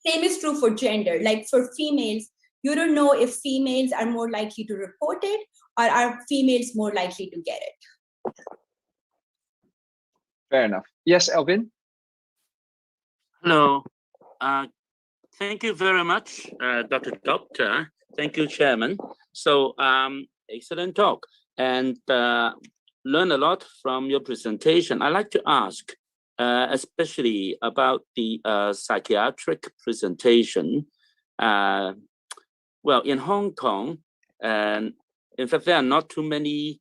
Same is true for gender. Like for females, you don't know if females are more likely to report it or are females more likely to get it. Fair enough. Yes, Alvin? Hello. Thank you very much, Dr. Gupta. Thank you, Chairman. So excellent talk and learn a lot from your presentation. I'd like to ask, especially about the psychiatric presentation. Well, in Hong Kong, and in fact, there are not too many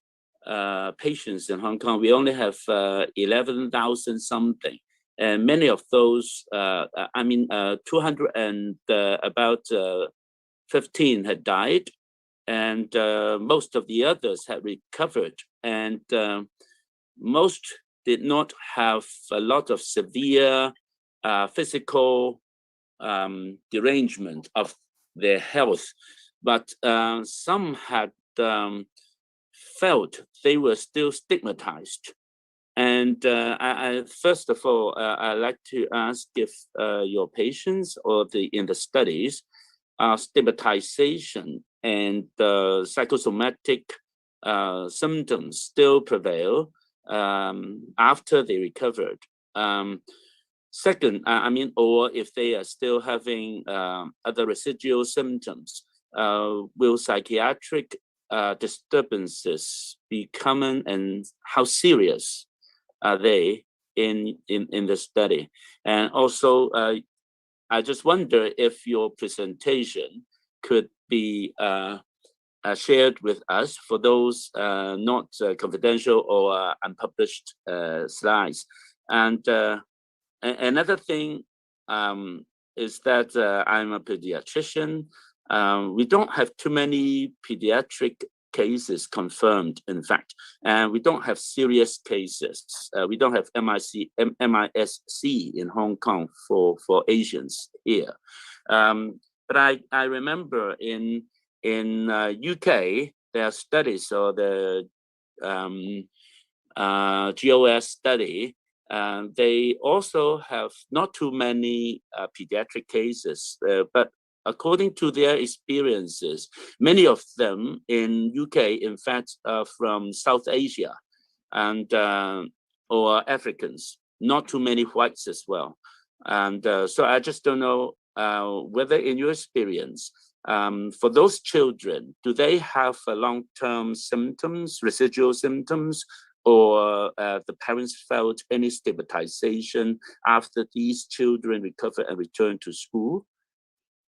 patients in Hong Kong. We only have 11,000 something. And many of those, 200 and about 15 had died, and most of the others had recovered, and most did not have a lot of severe physical derangement of their health, but some had felt they were still stigmatized. And I first of all, I'd like to ask if your patients or in the studies, stigmatization and psychosomatic symptoms still prevail after they recovered. Second, or if they are still having other residual symptoms, will psychiatric disturbances be common, and how serious are they in the study? And also, I just wonder if your presentation could be shared with us for those not confidential or unpublished slides. And another thing is that I'm a pediatrician. We don't have too many pediatric cases confirmed, in fact, and we don't have serious cases. We don't have MISC in Hong Kong for Asians here. But I remember in UK, there are studies, or the GOS study, they also have not too many pediatric cases, but according to their experiences, many of them in UK, in fact, are from South Asia and or Africans, not too many whites as well. And so I just don't know whether in your experience, for those children, do they have long-term symptoms, residual symptoms, or the parents felt any stigmatization after these children recover and return to school?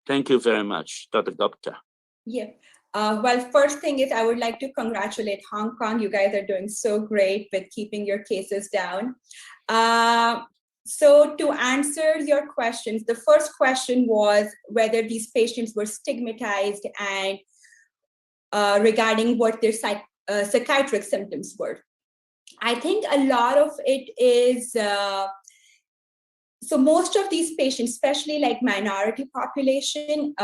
Thank you very much, Dr. Gupta. Yeah. Well, first thing is I would like to congratulate Hong Kong. You guys are doing so great with keeping your cases down. So to answer your questions, the first question was whether these patients were stigmatized and regarding what their psychiatric symptoms were. I think a lot of it is, so most of these patients, especially like minority population,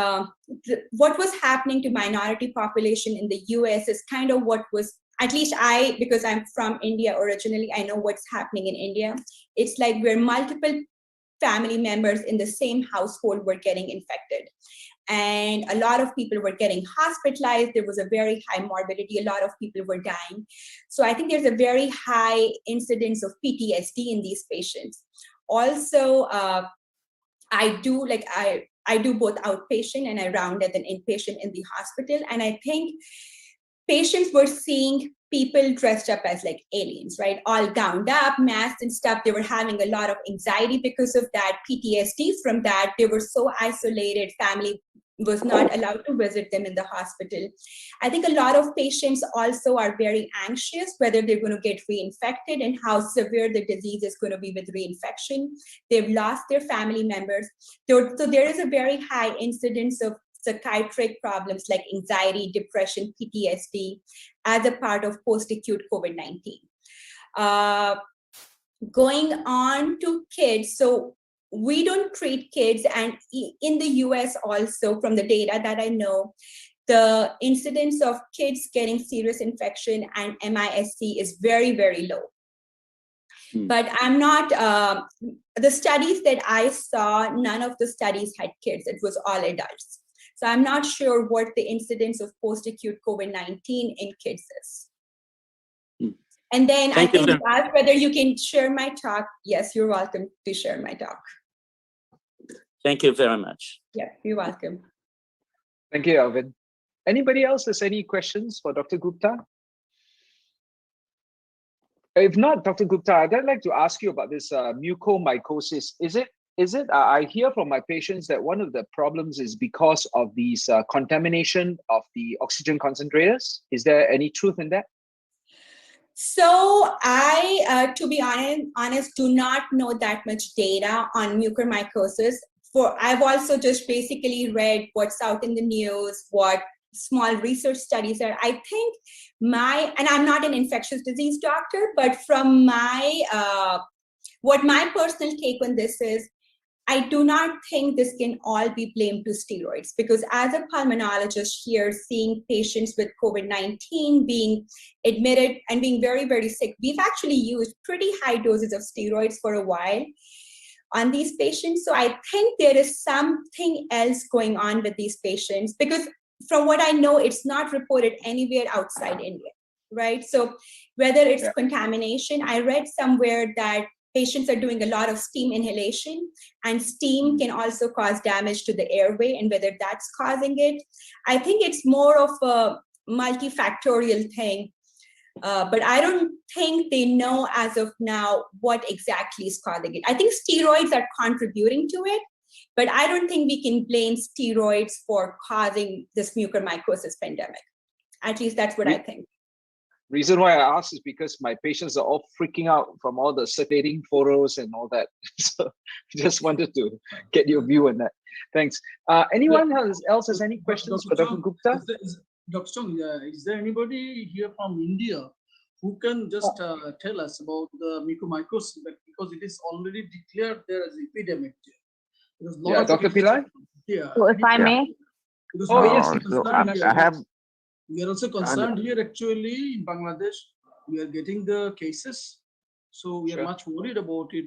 what was happening to minority population in the US is kind of what was, at least because I'm from India originally, I know what's happening in India. It's like where multiple family members in the same household were getting infected. And a lot of people were getting hospitalized. There was a very high morbidity. A lot of people were dying. So I think there's a very high incidence of PTSD in these patients. Also, I do both outpatient and I round as an inpatient in the hospital. And I think patients were seeing people dressed up as like aliens, right? All gowned up, masked and stuff. They were having a lot of anxiety because of that, PTSD from that. They were so isolated, family was not allowed to visit them in the hospital. I think a lot of patients also are very anxious whether they're going to get reinfected and how severe the disease is going to be with reinfection. They've lost their family members. So there is a very high incidence of psychiatric problems like anxiety, depression, PTSD as a part of post-acute COVID-19. Going on to kids, so we don't treat kids, and in the US also, from the data that I know, the incidence of kids getting serious infection and MISC is very, very low. But I'm not, the studies that I saw, none of the studies had kids, it was all adults. So I'm not sure what the incidence of post-acute COVID-19 in kids is. And then I think you asked whether you can share my talk. Yes, you're welcome to share my talk. Thank you very much. Yeah, you're welcome. Thank you, Alvin. Anybody else has any questions for Dr. Gupta? If not, Dr. Gupta, I'd like to ask you about this mucormycosis. Is it? I hear from my patients that one of the problems is because of these contamination of the oxygen concentrators. Is there any truth in that? So I, to be honest, do not know that much data on mucormycosis. I've also just basically read what's out in the news, what small research studies are. I think and I'm not an infectious disease doctor, but from what my personal take on this is, I do not think this can all be blamed to steroids, because as a pulmonologist here, seeing patients with COVID-19 being admitted and being very, very sick, we've actually used pretty high doses of steroids for a while on these patients. So I think there is something else going on with these patients, because from what I know, it's not reported anywhere outside India, right? So whether it's contamination, I read somewhere that patients are doing a lot of steam inhalation, and steam can also cause damage to the airway, and whether that's causing it. I think it's more of a multifactorial thing, but I don't think they know as of now what exactly is causing it. I think steroids are contributing to it, but I don't think we can blame steroids for causing this mucormycosis pandemic. At least that's what I think. Reason why I ask is because my patients are all freaking out from all the circulating photos and all that. So just wanted to get your view on that. Thanks. Anyone else has any questions for Dr. Gupta? Dr. Chong, is there anybody here from India who can just tell us about the mucormycosis, because it is already declared there as epidemic here. Yeah, Dr. Pillai? Yeah. So if I may. Oh, yes. So I have. We are also concerned here actually in Bangladesh. We are getting the cases. So we are much worried about it.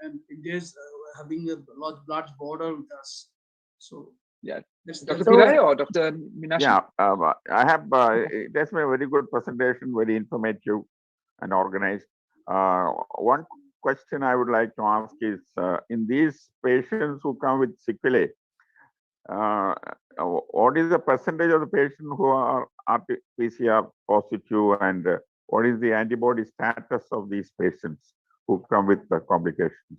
And India's having a large border with us. So yeah. Dr. Pillai or Dr. Minashi? Yeah, I have, that's been a very good presentation, very informative and organized. One question I would like to ask is, in these patients who come with sequelae, what is the percentage of the patients who are RT-PCR positive, and what is the antibody status of these patients who come with the complications?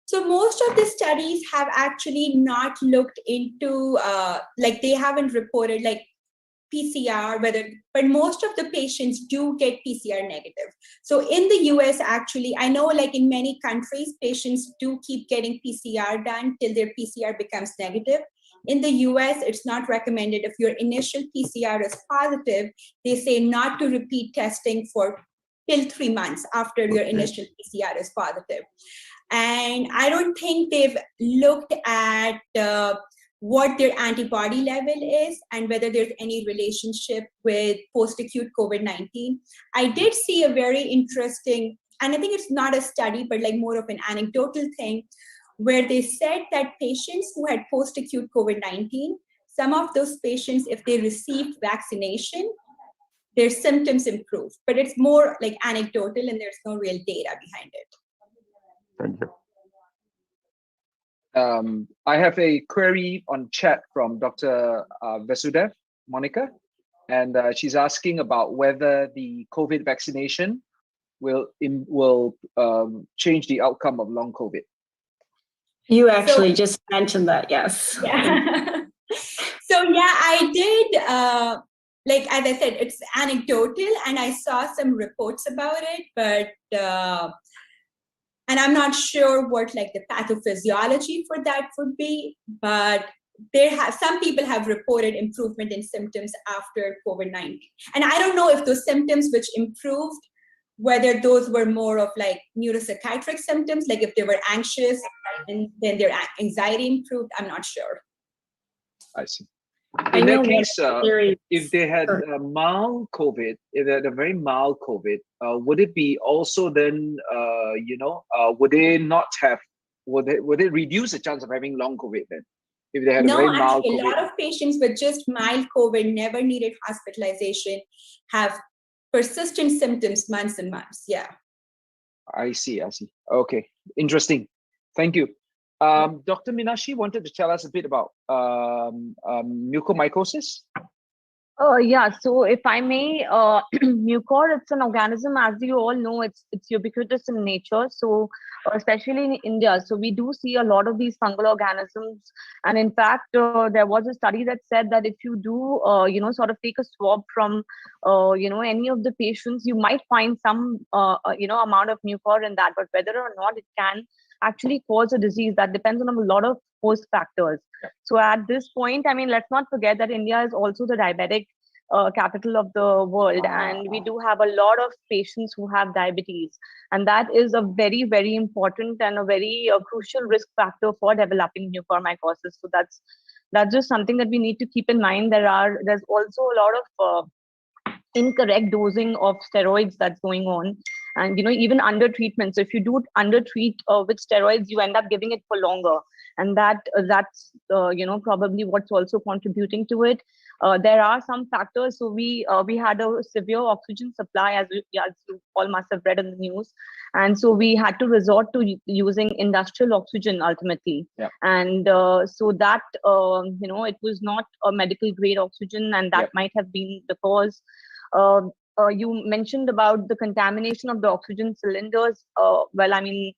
So most of the studies have actually not looked into, like they haven't reported like PCR, but most of the patients do get PCR negative. So in the US, actually, I know like in many countries, patients do keep getting PCR done till their PCR becomes negative. In the US, it's not recommended. If your initial PCR is positive, they say not to repeat testing for till 3 months after your initial PCR is positive. And I don't think they've looked at what their antibody level is and whether there's any relationship with post-acute COVID-19. I did see a very interesting, and I think it's not a study, but like more of an anecdotal thing, where they said that patients who had post-acute COVID-19, some of those patients, if they received vaccination, their symptoms improved. But it's more like anecdotal and there's no real data behind it. Thank you. I have a query on chat from Dr. Vasudev, Monica, and she's asking about whether the COVID vaccination will change the outcome of long COVID. You actually just mentioned that, yes. Yeah. So yeah, I did, like as I said, it's anecdotal and I saw some reports about it, but and I'm not sure what like the pathophysiology for that would be, but some people have reported improvement in symptoms after COVID-19. And I don't know if those symptoms which improved, whether those were more of like neuropsychiatric symptoms, like if they were anxious and then their anxiety improved, I'm not sure. I see. In that case, if they had mild COVID, if they had a very mild COVID, would it be also then, would they not have, would it reduce the chance of having long COVID then? If they had a very mild COVID? No, a lot of patients with just mild COVID never needed hospitalization, have persistent symptoms months and months, yeah. I see. Okay, interesting. Thank you. Dr. Minashi wanted to tell us a bit about mucormycosis. Yeah, so if I may, mucor, it's an organism, as you all know, it's ubiquitous in nature. So especially in India, so we do see a lot of these fungal organisms. And in fact, there was a study that said that if you do, sort of take a swab from, any of the patients, you might find some, amount of mucor in that. But whether or not it can actually cause a disease, that depends on a lot of host factors. So at this point, I mean, let's not forget that India is also the diabetic capital of the world, and we do have a lot of patients who have diabetes, and that is a very, very important and a very crucial risk factor for developing mucormycosis. So that's just something that we need to keep in mind. There's also a lot of incorrect dosing of steroids that's going on, and even under treatment. So if you do under treat with steroids, you end up giving it for longer, and that's probably what's also contributing to it. There are some factors. So we had a severe oxygen supply, as you all must have read in the news, and so we had to resort to using industrial oxygen ultimately. And so that it was not a medical grade oxygen, and that might have been the cause. You mentioned about the contamination of the oxygen cylinders. Well, I mean,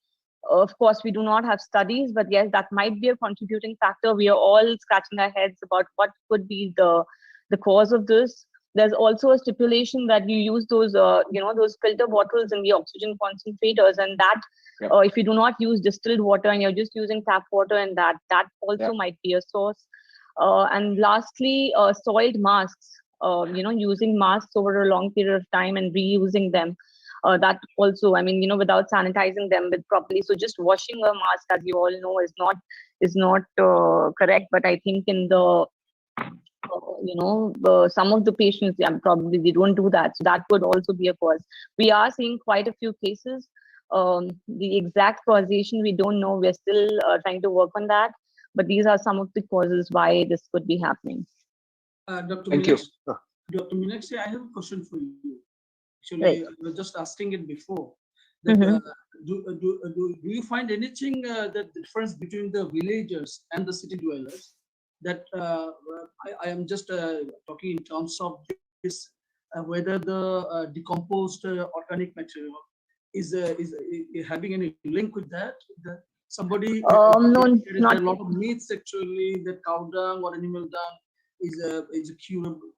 of course, we do not have studies, but yes, that might be a contributing factor. We are all scratching our heads about what could be the cause of this. There's also a stipulation that you use those, those filter bottles in the oxygen concentrators, and that if you do not use distilled water and you're just using tap water, and that also might be a source. And lastly, soiled masks. Using masks over a long period of time and reusing them. That also, I mean, without sanitizing them with properly. So just washing a mask, as you all know, is not correct. But I think in the some of the patients, probably they don't do that. So that could also be a cause. We are seeing quite a few cases. The exact causation we don't know. We're still trying to work on that. But these are some of the causes why this could be happening. Dr. Thank you. Dr. Meenakshi, I have a question for you. Actually, Right. I was just asking it before. That, do you find anything the difference between the villagers and the city dwellers? That I am just talking in terms of this, whether the decomposed organic material is having any link with that. Somebody No, there is not a lot of myths actually that cow dung or animal dung is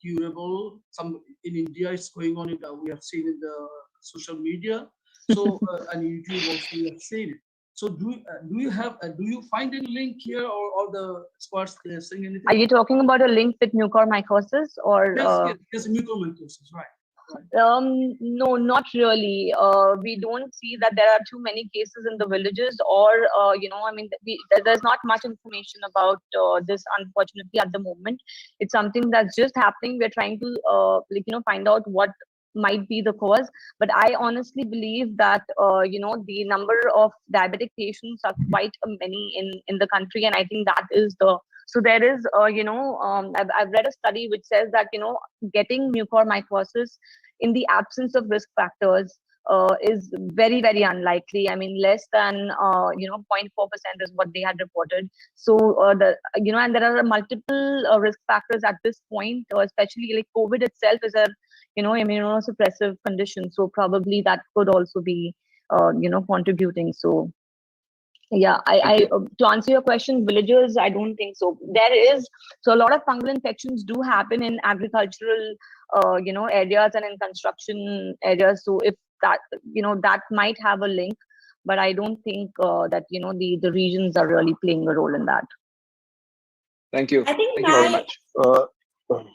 curable. Some in India it's going on. We have seen in the social media. So and YouTube also we have seen it. So do you find any link here, or the experts they're saying anything? Are you talking about a link with mucormycosis or? Yes, mucormycosis, right. No, not really. We don't see that there are too many cases in the villages, or I mean, there's not much information about this, unfortunately, at the moment. It's something that's just happening. We're trying to find out what might be the cause, but I honestly believe that the number of diabetic patients are quite many in the country, and I think that is the. So there is I've read a study which says that getting mucormycosis in the absence of risk factors is very, very unlikely. I mean, less than 0.4% is what they had reported. So and there are multiple risk factors at this point, especially like COVID itself is a immunosuppressive condition. So probably that could also be contributing. So yeah, I to answer your question, villagers, I don't think so. So a lot of fungal infections do happen in agricultural areas and in construction areas. So if that that might have a link, but I don't think that the regions are really playing a role in that. Thank you. I think Thank you very much.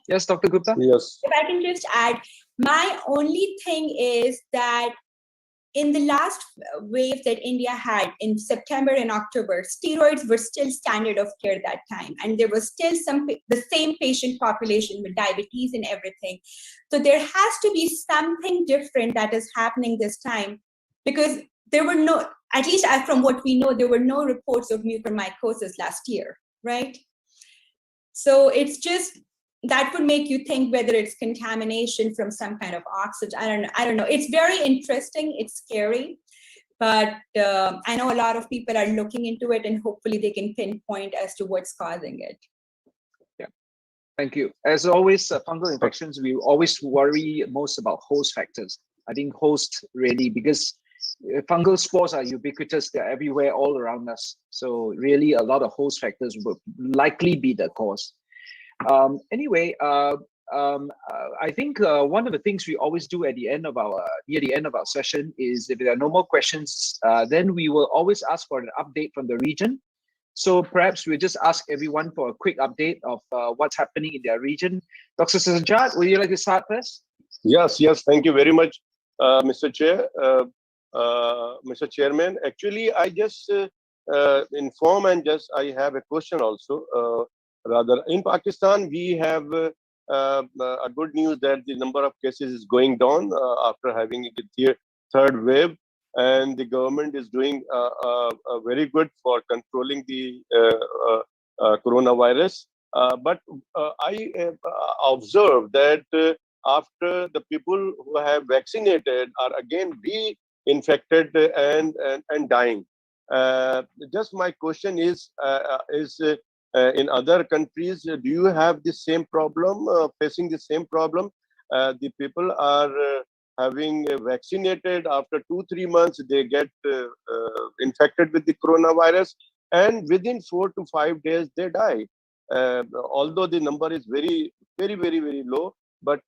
Yes, Dr. Gupta. Yes. If I can just add, my only thing is that in the last wave that India had in September and October, steroids were still standard of care that time. And there was still the same patient population with diabetes and everything. So there has to be something different that is happening this time, because there were no, at least from what we know, there were no reports of mucormycosis last year, right? So it's just, that would make you think whether it's contamination from some kind of oxygen. I don't know. It's very interesting. It's scary, but I know a lot of people are looking into it, and hopefully they can pinpoint as to what's causing it. Yeah. Thank you. As always, fungal infections, we always worry most about host factors. I think host really, because fungal spores are ubiquitous, they're everywhere all around us. So really a lot of host factors would likely be the cause. Anyway, I think one of the things we always do at the end of our near the end of our session is, if there are no more questions, then we will always ask for an update from the region. So perhaps we'll just ask everyone for a quick update of what's happening in their region. Dr. Sajjad, would you like to start first? Yes. Thank you very much, Mr. Chair, Mr. Chairman. Actually, I just inform and I have a question also. Rather, in Pakistan, we have a good news that the number of cases is going down after having the third wave, and the government is doing very good for controlling the coronavirus. But I observed that after the people who have vaccinated are again infected and dying. Just my question is in other countries, do you have the same problem, facing the same problem? The people are having vaccinated, after 2-3 months, they get infected with the coronavirus, and within 4 to 5 days, they die. Although the number is very low, but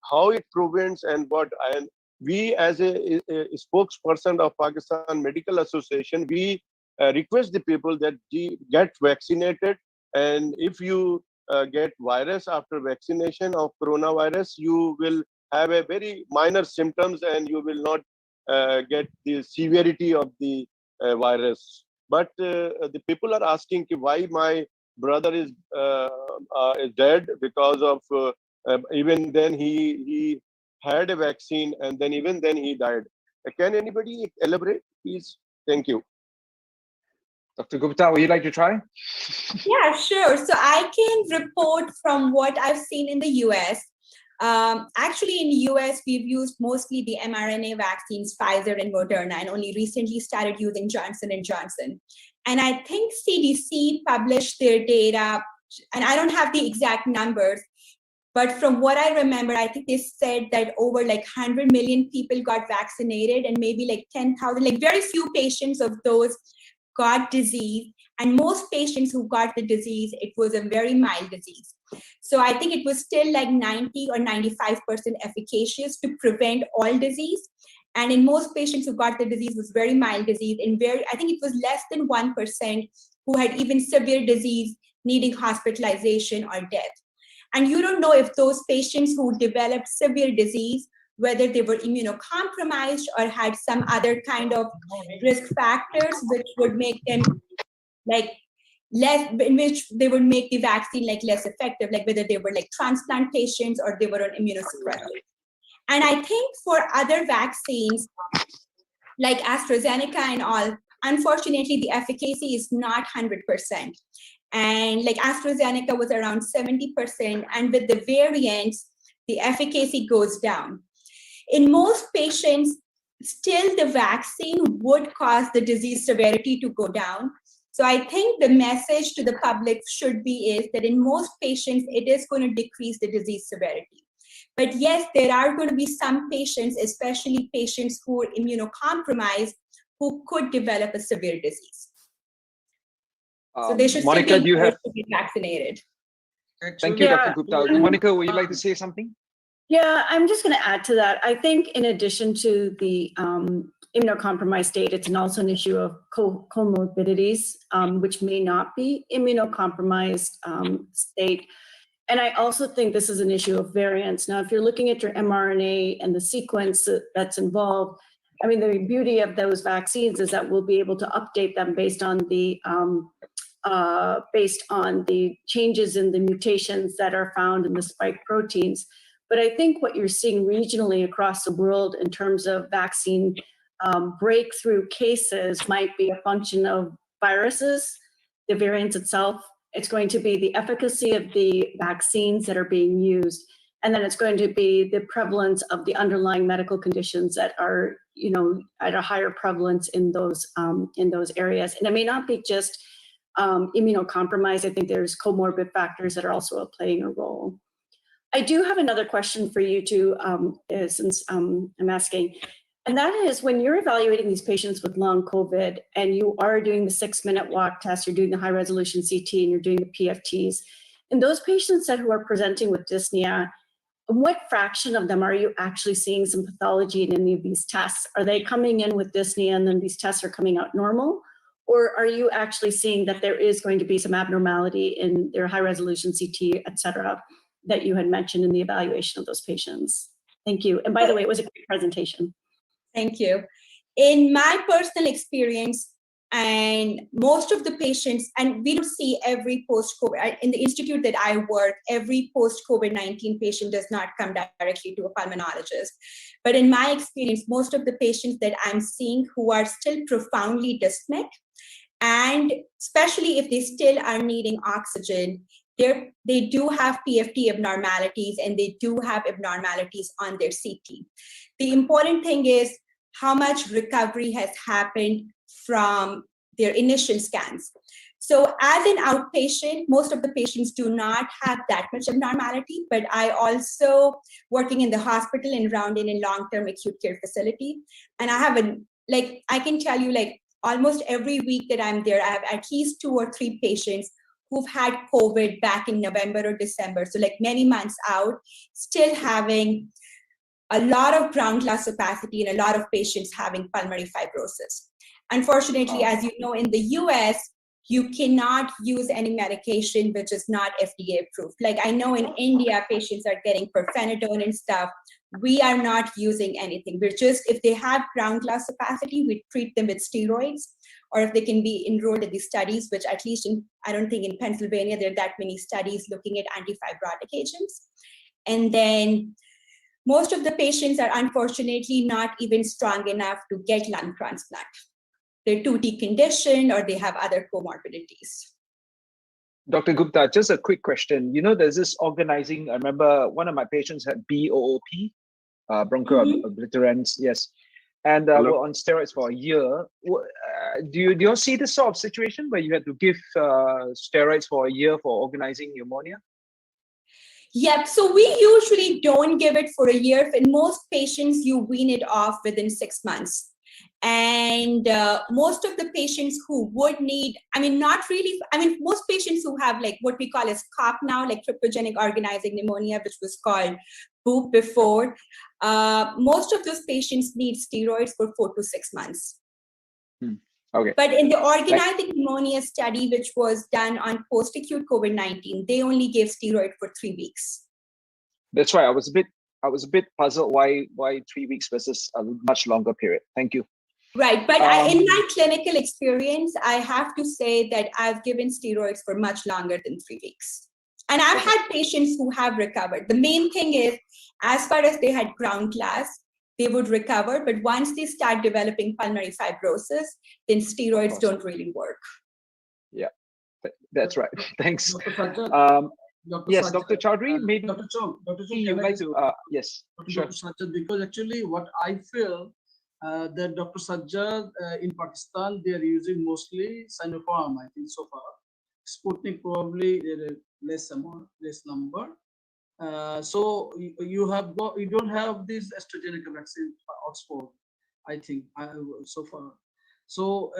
how it prevents and what, and we as a spokesperson of Pakistan Medical Association, we request the people that get vaccinated, and if you get virus after vaccination of coronavirus, you will have a very minor symptoms and you will not get the severity of the virus. But the people are asking why my brother is dead, because of even then he had a vaccine and then even then he died. Can anybody elaborate, please? Thank you. Dr. Gupta, would you like to try? Yeah, sure. So I can report from what I've seen in the US. Actually, in the US, we've used mostly the mRNA vaccines, Pfizer and Moderna, and only recently started using Johnson & Johnson. And I think CDC published their data, and I don't have the exact numbers, but from what I remember, I think they said that over like 100 million people got vaccinated, and maybe like 10,000, like very few patients of those got disease. And most patients who got the disease, it was a very mild disease. So I think it was still like 90 or 95% efficacious to prevent all disease. And in most patients who got the disease was very mild disease. I think it was less than 1% who had even severe disease needing hospitalization or death. And you don't know if those patients who developed severe disease, whether they were immunocompromised or had some other kind of risk factors which would make them like less, in which they would make the vaccine like less effective, like whether they were like transplant patients or they were on immunosuppressants. And I think for other vaccines like AstraZeneca and all, unfortunately the efficacy is not 100%. And like AstraZeneca was around 70%, and with the variants, the efficacy goes down. In most patients, still the vaccine would cause the disease severity to go down. So I think the message to the public should be is that in most patients, it is going to decrease the disease severity. But yes, there are going to be some patients, especially patients who are immunocompromised, who could develop a severe disease. So they should Monica, do you have to be vaccinated. Thank you, Dr. Gupta. Monica, would you like to say something? Yeah, I'm just going to add to that. I think in addition to the immunocompromised state, it's also an issue of comorbidities, which may not be immunocompromised state. And I also think this is an issue of variants. Now, if you're looking at your mRNA and the sequence that's involved, I mean, the beauty of those vaccines is that we'll be able to update them based on the changes in the mutations that are found in the spike proteins. But I think what you're seeing regionally across the world in terms of vaccine breakthrough cases might be a function of viruses, the variants itself. It's going to be the efficacy of the vaccines that are being used. And then it's going to be the prevalence of the underlying medical conditions that are, at a higher prevalence in those areas. And it may not be just immunocompromised. I think there's comorbid factors that are also playing a role. I do have another question for you too, since I'm asking, and that is when you're evaluating these patients with long COVID and you are doing the 6-minute walk test, you're doing the high resolution CT and you're doing the PFTs, and those patients who are presenting with dyspnea, what fraction of them are you actually seeing some pathology in any of these tests? Are they coming in with dyspnea and then these tests are coming out normal? Or are you actually seeing that there is going to be some abnormality in their high resolution CT, et cetera, that you had mentioned in the evaluation of those patients? Thank you. And by the way, it was a great presentation. Thank you. In my personal experience, and most of the patients, and we do see every post-COVID, in the institute that I work, every post-COVID-19 patient does not come directly to a pulmonologist. But in my experience, most of the patients that I'm seeing who are still profoundly dyspneic, and especially if they still are needing oxygen, they do have PFT abnormalities and they do have abnormalities on their CT. The important thing is how much recovery has happened from their initial scans. So as an outpatient, most of the patients do not have that much abnormality, but I also working in the hospital and rounding in long-term acute care facility. And I have I can tell you almost every week that I'm there, I have at least 2 or 3 patients who've had COVID back in November or December. So many months out, still having a lot of ground glass opacity and a lot of patients having pulmonary fibrosis. Unfortunately, as you know, in the US, you cannot use any medication which is not FDA approved. I know in India, patients are getting pirfenidone and stuff. We are not using anything. We're just, if they have ground glass opacity, we treat them with steroids, or if they can be enrolled in these studies, which at least I don't think in Pennsylvania, there are that many studies looking at antifibrotic agents. And then most of the patients are unfortunately not even strong enough to get lung transplant. They're too deconditioned or they have other comorbidities. Dr. Gupta, just a quick question. There's this organizing, I remember one of my patients had BOOP, bronchial obliterans, yes. And were on steroids for a year. Do you see this sort of situation where you had to give steroids for a year for organizing pneumonia? Yep, so we usually don't give it for a year. In most patients, you wean it off within 6 months. And most of the patients who would need, most patients who have what we call as COP now, cryptogenic organizing pneumonia, which was called BOOP before, most of those patients need steroids for 4 to 6 months. Okay. But in the organizing pneumonia study, which was done on post-acute COVID-19, they only gave steroid for 3 weeks. That's right. I was a bit puzzled why 3 weeks versus a much longer period. Thank you. Right, but in my clinical experience, I have to say that I've given steroids for much longer than 3 weeks. And I've had patients who have recovered. The main thing is, as far as they had ground glass, they would recover. But once they start developing pulmonary fibrosis, then steroids don't really work. Yeah, that's right. Thanks. Dr. Sajjad, yes, Dr. Chaudhary, maybe Dr. Chong, you'd like to, yes, sure. Dr. Sajjad, because actually what I feel that Dr. Sajjad in Pakistan, they are using mostly Sinopharm, I think so far. Sputnik probably less number. So you don't have this AstraZeneca vaccine Oxford, I think so far. So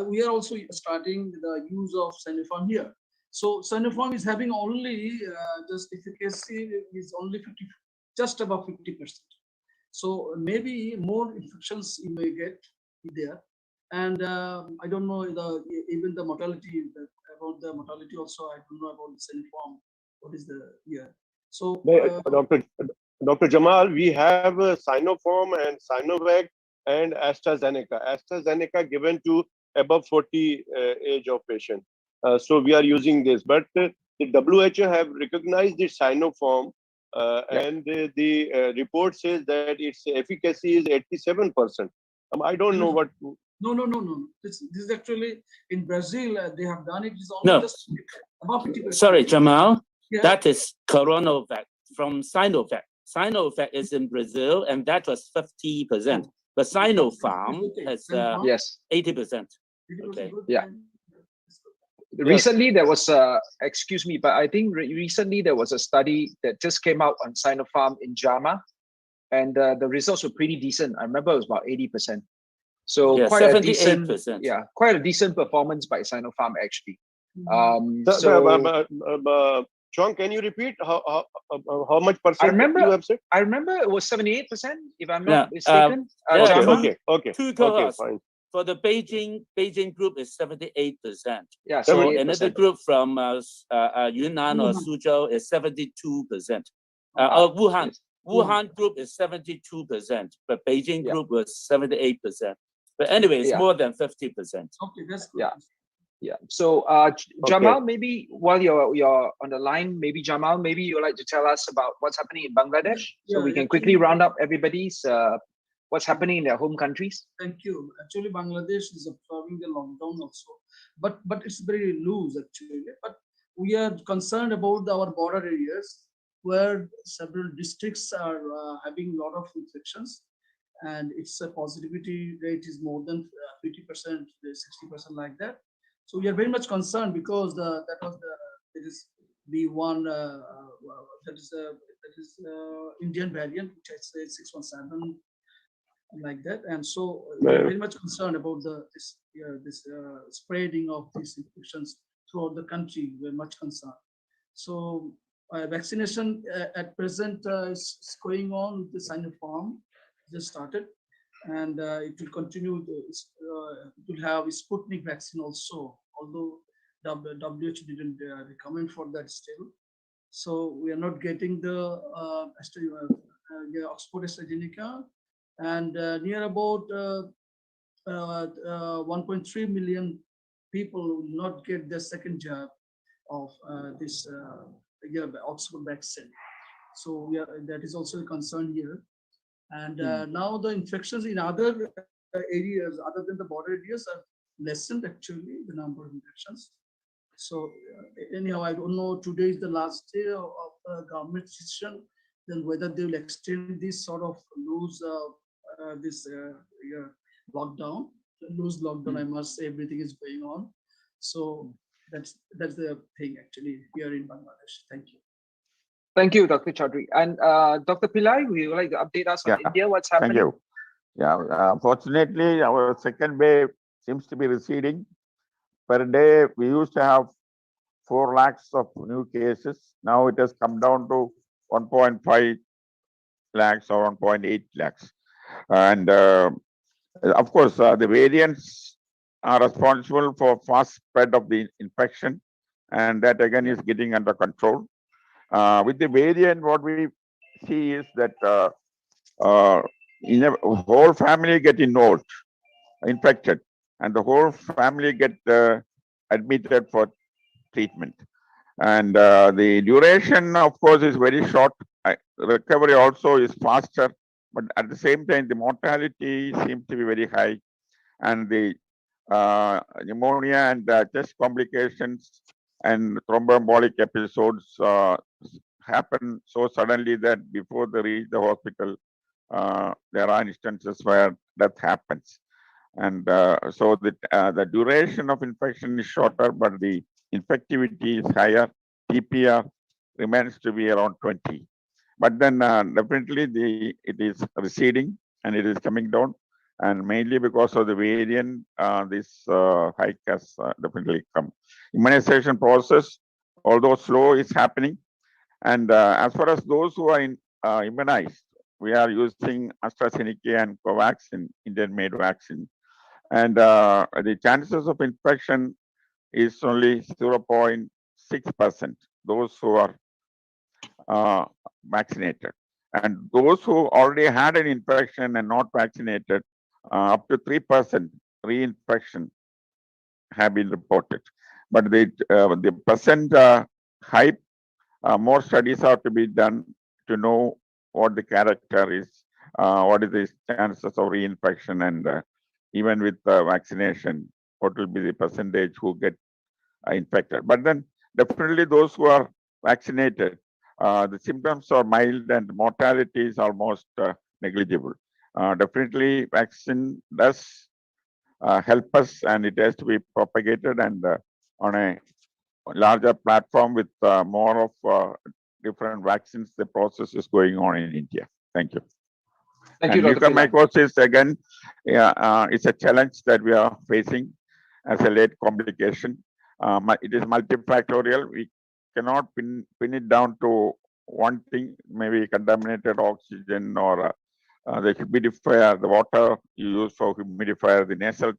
we are also starting the use of Sinopharm here. So Sinopharm is having only just efficacy is only just above 50%. So maybe more infections you may get there, and I don't know even the mortality about the mortality also. I don't know about the Sinopharm. What is the So Dr. Jamal, we have Sinopharm and Sinovac and AstraZeneca. AstraZeneca given to above 40 age of patient. So we are using this, but the WHO have recognized the Sinopharm. And the report says that its efficacy is 87%. I don't know what. No. This is actually in Brazil. They have done it. It's only just above 50%. Sorry, Jamal. Yeah. That is CoronaVac from Sinovac. Sinovac is in Brazil, and that was 50%. But Sinopharm has 80%. Okay. Yeah. recently there was excuse me, but I think recently there was a study that just came out on Sinopharm in JAMA, and the results were pretty decent. I remember it was about 80%. So Yeah, quite a decent, 78%. quite a decent performance by Sinopharm actually. Sean, can you repeat how much percent you have said? I remember it was 78%, if I'm not mistaken. Okay. Two cohorts. Fine. For the Beijing group is 78%. Yeah, so 78%. another group from Yunnan or Suzhou is 72%. Wuhan group is 72%, but Beijing group was 78%. But anyway, it's more than 50%. Okay, that's good. Yeah. So Jamal, maybe while you're on the line, maybe Jamal, maybe you'd like to tell us about what's happening in Bangladesh, so we can quickly round up everybody's what's happening in their home countries. Thank you. Actually, Bangladesh is observing the lockdown also, but it's very loose actually. But we are concerned about our border areas where several districts are having a lot of infections, and its a positivity rate is more than 50%, 60% like that. So we are very much concerned because it is the one that is Indian variant, which I say 617, like that, and so we are very much concerned about this spreading of these infections throughout the country. We're much concerned. So vaccination at present is going on with the Sinopharm, just started, and it will continue. It will have a Sputnik vaccine also, although WHO didn't recommend for that still. So we are not getting the Oxford AstraZeneca, and near about 1.3 million people will not get the second jab of this Oxford vaccine. So that is also a concern here. And now the infections in other areas other than the border areas are lessened actually, the number of infections. So anyhow, I don't know, today is the last day of government decision, then whether they will extend this sort of loose loose lockdown, I must say, everything is going on. So that's the thing actually here in Bangladesh. Thank you. Thank you, Dr. Chaudhary. And Dr. Pillai, would you like to update us on India? What's happening? Thank you. Yeah, fortunately, our second wave seems to be receding. Per day, we used to have 4 lakhs of new cases. Now it has come down to 1.5 lakhs or 1.8 lakhs. And of course, the variants are responsible for fast spread of the infection, and that again is getting under control. With the variant, what we see is that in a whole family get infected, and the whole family get admitted for treatment. And the duration, of course, is very short. Recovery also is faster, but at the same time, the mortality seems to be very high, and the pneumonia and chest complications and thromboembolic episodes happen so suddenly that before they reach the hospital, there are instances where death happens. And so the duration of infection is shorter, but the infectivity is higher. TPR remains to be around 20. But then definitely it is receding and it is coming down. And mainly because of the variant, this hike has definitely come. Immunization process, although slow, is happening. And as far as those who are immunized, we are using AstraZeneca and Covaxin, Indian-made vaccine. And the chances of infection is only 0.6%, those who are vaccinated. And those who already had an infection and not vaccinated, up to 3% reinfection have been reported. But the percent hype, more studies have to be done to know what the character is, what is the chances of reinfection, and even with vaccination, what will be the percentage who get infected. But then definitely those who are vaccinated, the symptoms are mild and mortality is almost negligible. Definitely vaccine does help us, and it has to be propagated, and on a larger platform with more of different vaccines. The process is going on in India. Thank you. Thank you, Dr. Pillai. Mucormycosis, again, it's a challenge that we are facing as a late complication. It is multifactorial. We cannot pin it down to one thing, maybe contaminated oxygen or the humidifier, the water you use for humidifier, the nasal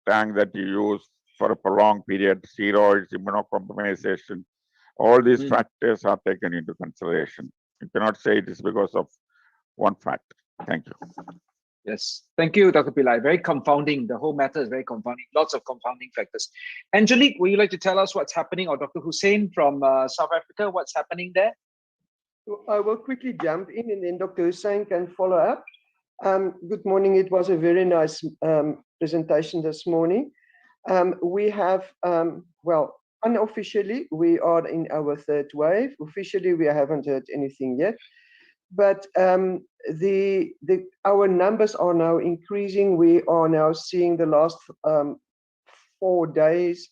tank that you use for a prolonged period, steroids, immunocompromisation. All these factors are taken into consideration. You cannot say it is because of one factor. Thank you. Yes, thank you, Dr. Pillai. Very confounding. The whole matter is very confounding. Lots of confounding factors. Angelique, would you like to tell us what's happening, or Dr. Hussein from South Africa, what's happening there? I will quickly jump in, and then Dr. Hussein can follow up. Good morning. It was a very nice presentation this morning. We have, well, unofficially, we are in our third wave. Officially, we haven't heard anything yet. But our numbers are now increasing. We are now seeing the last 4 days,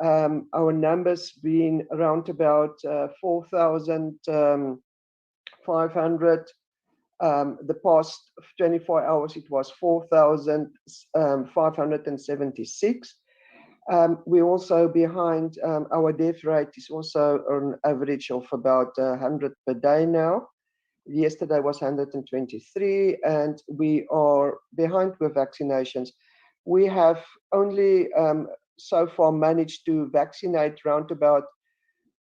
our numbers being around about 4,500. The past 24 hours, it was 4,576. We're also behind. Our death rate is also on average of about 100 per day now. Yesterday was 123, and we are behind with vaccinations. We have only so far managed to vaccinate around about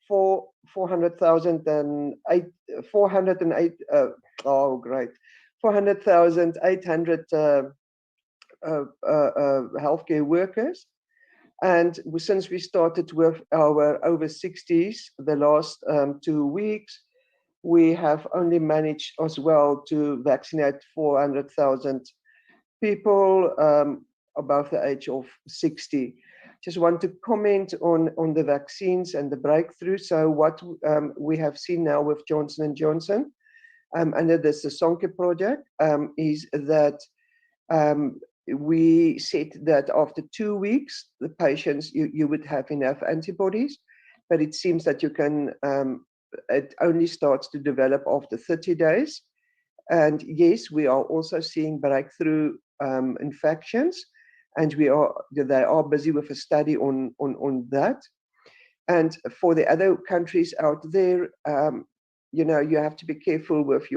408,800 healthcare workers. And since we started with our over 60s the last 2 weeks, we have only managed as well to vaccinate 400,000 people above the age of 60. Just want to comment on the vaccines and the breakthrough. So what we have seen now with Johnson & Johnson under the Sasonke project is that we said that after 2 weeks, the patients, you would have enough antibodies, but it seems that you can, it only starts to develop after 30 days. And yes, we are also seeing breakthrough infections, and they are busy with a study on that. And for the other countries out there, you know, you have to be careful with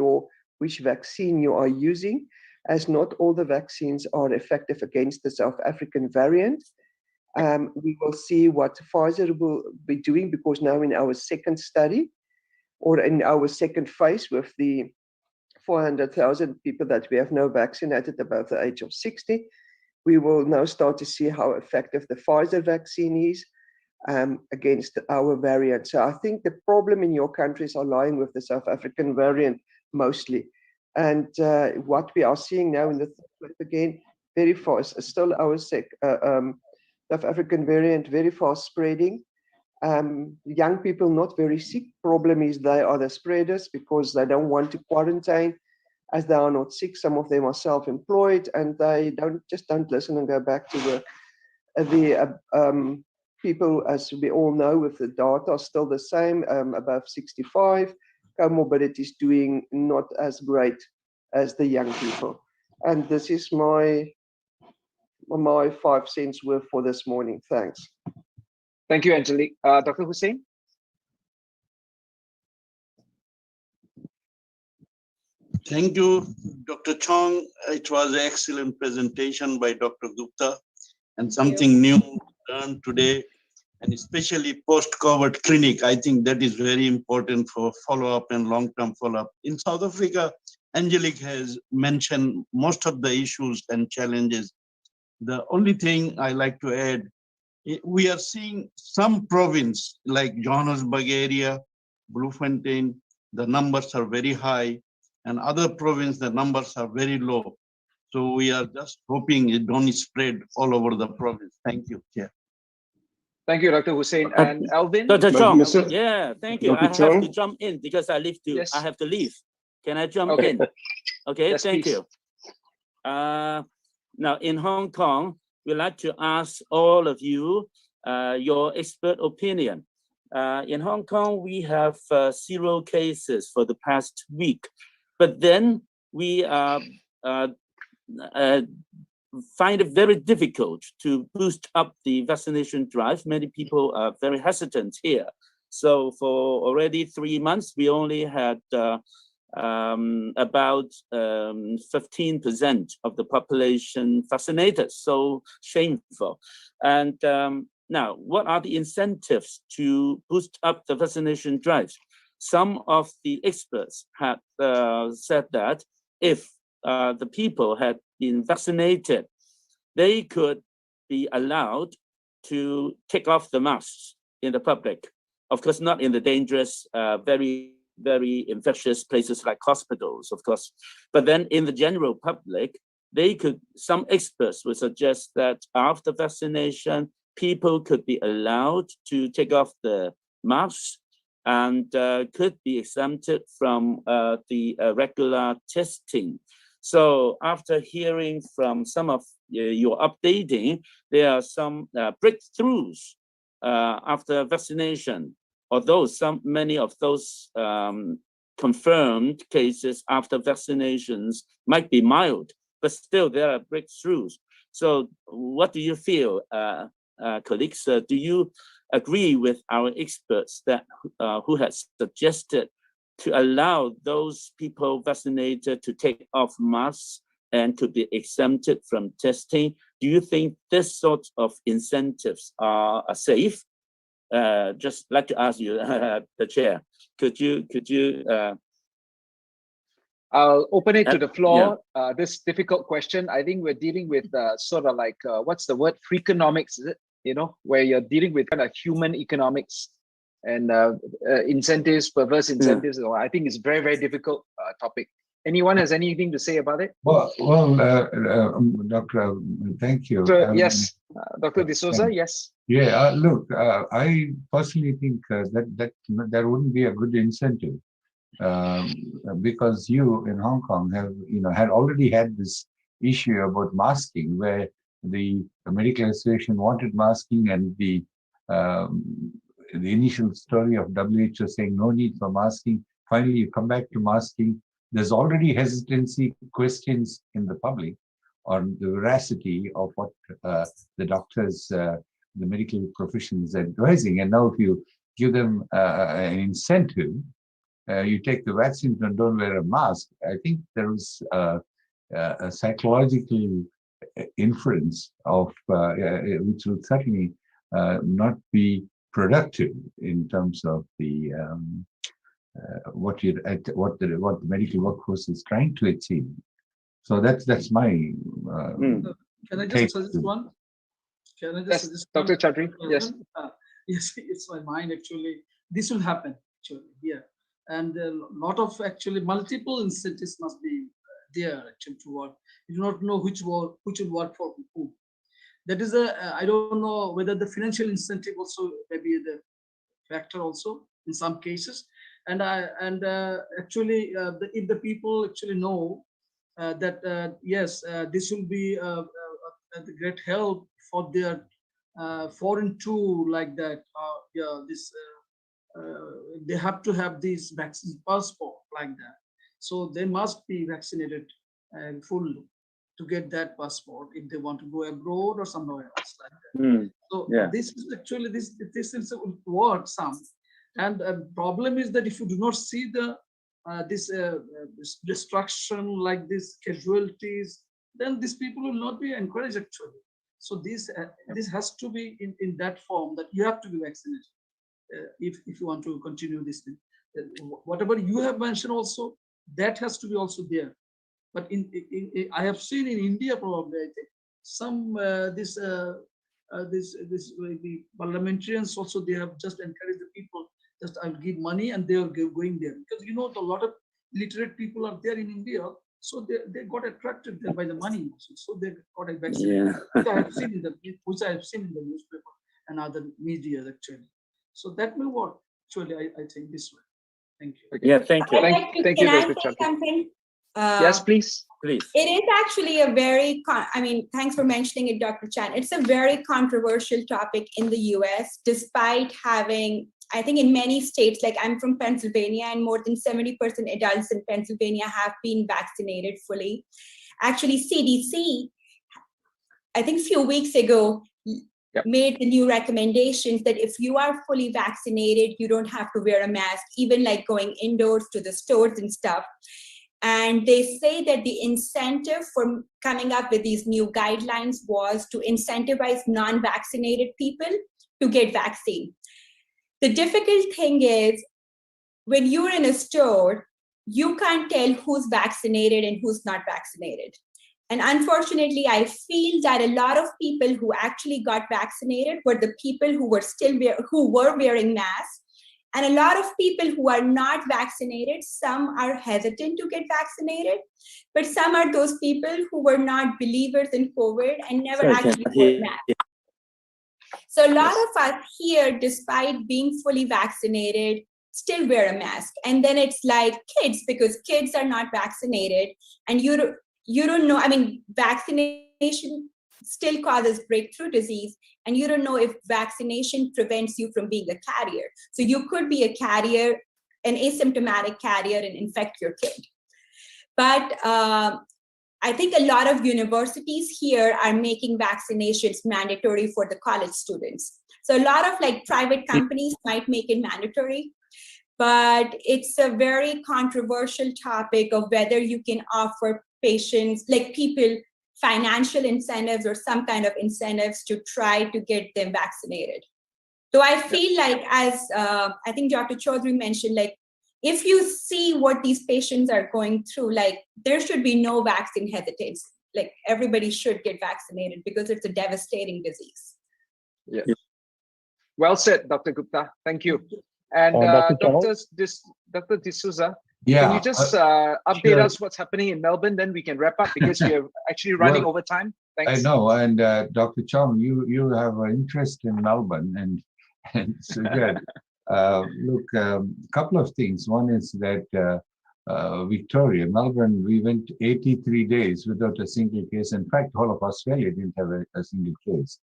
which vaccine you are using, as not all the vaccines are effective against the South African variant. We will see what Pfizer will be doing, because now in our second study, or in our second phase with the 400,000 people that we have now vaccinated above the age of 60, we will now start to see how effective the Pfizer vaccine is against our variant. So I think the problem in your countries are lying with the South African variant mostly. And what we are seeing now in the third wave, again, very fast, still our South African variant, very fast spreading. Young people not very sick. Problem is they are the spreaders because they don't want to quarantine, as they are not sick. Some of them are self-employed, and they don't listen and go back to work. The people, as we all know, with the data are still the same, above 65. Comorbidities doing not as great as the young people. And this is my 5 cents worth for this morning. Thanks. Thank you, Angelique. Dr. Hussein? Thank you, Dr. Chong. It was an excellent presentation by Dr. Gupta, and something new learned today, and especially post-COVID clinic. I think that is very important for follow-up and long-term follow-up. In South Africa, Angelique has mentioned most of the issues and challenges. The only thing I like to add, we are seeing some province like Johannesburg area, Bloemfontein, the numbers are very high, and other province, the numbers are very low. So we are just hoping it don't spread all over the province. Thank you, Chair. Thank you, Dr. Hussein. And Alvin? Dr. Chong, yeah, thank you. I have to jump in because I have to leave. Can I jump in? Okay, yes, thank please. you. Now, in Hong Kong, we'd like to ask all of you your expert opinion. In Hong Kong, we have 0 cases for the past week, but then we find it very difficult to boost up the vaccination drive. Many people are very hesitant here. So for already 3 months, we only had about 15% of the population vaccinated. So shameful. And now, what are the incentives to boost up the vaccination drive? Some of the experts had said that if the people had been vaccinated, they could be allowed to take off the masks in the public. Of course, not in the dangerous, very infectious places like hospitals, of course. But then in the general public, they could, some experts would suggest that after vaccination, people could be allowed to take off the masks and could be exempted from the regular testing. So after hearing from some of your updating, there are some breakthroughs after vaccination, although many of those confirmed cases after vaccinations might be mild, but still there are breakthroughs. So what do you feel, colleagues? Do you agree with our experts that who has suggested to allow those people vaccinated to take off masks and to be exempted from testing? Do you think this sort of incentives are safe? Just like to ask you, the chair, could you? I'll open it to the floor. Yeah. This difficult question. I think we're dealing with sort of like what's the word? Freakonomics, is it? You know, where you're dealing with kind of human economics and incentives, perverse incentives. Yeah. I think it's very difficult topic. Anyone has anything to say about it? Well, Doctor, thank you. So, yes, Dr. D'Souza, yes. Yeah, look, I personally think that wouldn't be a good incentive because you in Hong Kong have, had already had this issue about masking, where the medical association wanted masking, and the initial story of WHO saying no need for masking. Finally, you come back to masking. There's already hesitancy, questions in the public on the veracity of what the doctors, the medical profession is advising. And now if you give them an incentive, you take the vaccines and don't wear a mask, I think there is a psychological inference of which will certainly not be productive in terms of the what the medical workforce is trying to achieve. So that's my Can I just suggest one? Can I just suggest Dr. Chaudhary? Yes. Yes, it's my mind actually. This will happen actually here, and a lot of actually multiple incentives must be there actually to work. You do not know which will work for whom. That is I don't know whether the financial incentive also may be the factor also in some cases. And actually, if the people actually know that yes, this will be a great help for their foreign tour like that. They have to have these vaccine passport like that. So they must be vaccinated fully to get that passport if they want to go abroad or somewhere else like that. So this is actually this will work some. And the problem is that if you do not see the this destruction like this casualties, then these people will not be encouraged actually. So this has to be in that form that you have to be vaccinated if you want to continue this thing. Whatever you have mentioned also, that has to be also there. But I have seen in India probably, I think some the parliamentarians also, they have just encouraged the people, just I'll give money and they are going there, because a lot of literate people are there in India, so they got attracted there by the money, so they got a vaccine, which I have seen in the newspaper and other media actually. So that will work actually, I think this way. Thank you. Yeah, thank you. Thank you, Dr. Chaudhary. Yes, please. Please. It is actually a very, thanks for mentioning it, Dr. Chan. It's a very controversial topic in the US, despite having, I think in many states, like I'm from Pennsylvania, and more than 70% adults in Pennsylvania have been vaccinated fully. Actually, CDC, I think a few weeks ago, made the new recommendations that if you are fully vaccinated, you don't have to wear a mask, even like going indoors to the stores and stuff. And they say that the incentive for coming up with these new guidelines was to incentivize non-vaccinated people to get vaccine. The difficult thing is, when you're in a store, you can't tell who's vaccinated and who's not vaccinated. And unfortunately, I feel that a lot of people who actually got vaccinated were the people who were wearing masks. And a lot of people who are not vaccinated, some are hesitant to get vaccinated, but some are those people who were not believers in COVID and never actually wore masks. So a lot of us here, despite being fully vaccinated, still wear a mask. And then it's like kids, because kids are not vaccinated, and you don't know, vaccination still causes breakthrough disease, and you don't know if vaccination prevents you from being a carrier. So you could be a carrier, an asymptomatic carrier, and infect your kid. But I think a lot of universities here are making vaccinations mandatory for the college students. So a lot of like private companies might make it mandatory, but it's a very controversial topic of whether you can offer patients, like people, financial incentives or some kind of incentives to try to get them vaccinated. So I feel like, as I think Dr. Chaudhary mentioned, like if you see what these patients are going through, like there should be no vaccine hesitance. Like everybody should get vaccinated because it's a devastating disease. Yeah. Well said, Dr. Gupta. Thank you. And Dr. D'Souza, can you just update us what's happening in Melbourne? Then we can wrap up because we are actually running over time. Thanks. I know, and Dr. Chong, you have an interest in Melbourne, and so good. Look, a couple of things. One is that Victoria, Melbourne, we went 83 days without a single case. In fact, whole of Australia didn't have a single case.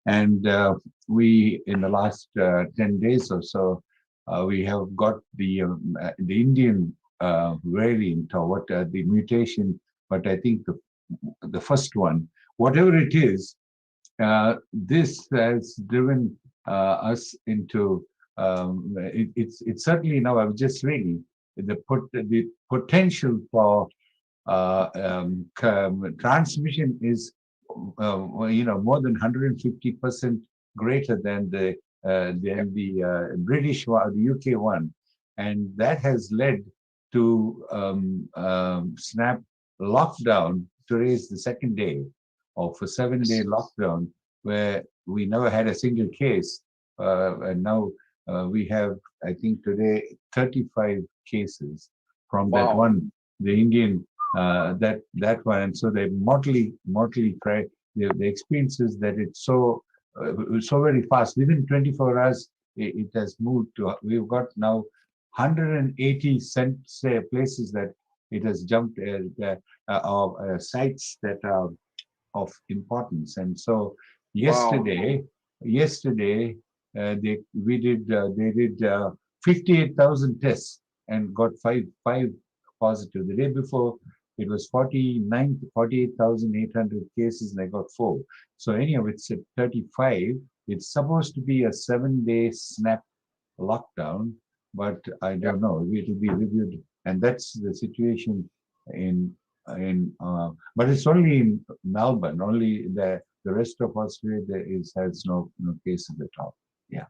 And we, in the last 10 days or so, we have got the Indian variant, or what the mutation, but I think the first one, whatever it is, this has driven us into it's certainly now. I was just reading the potential for transmission is more than 150% greater than the British one, the UK one, and that has led to snap lockdown. Today is the second day of a 7-day lockdown where we never had a single case, and now we have, I think today, 35 cases from that one, the Indian, that one, and so they mortally try. The experience is that it's so very fast. Within 24 hours, it has moved to. We've got now 180 places that it has jumped, sites that are of importance. And so yesterday, they did 58,000 tests and got five positive. The day before, it was 48,800 cases, and I got 4. So anyhow, it's at 35. It's supposed to be a 7-day snap lockdown, but I don't know. It will be reviewed, and that's the situation but it's only in Melbourne. Only the rest of Australia has no cases at all. Yeah.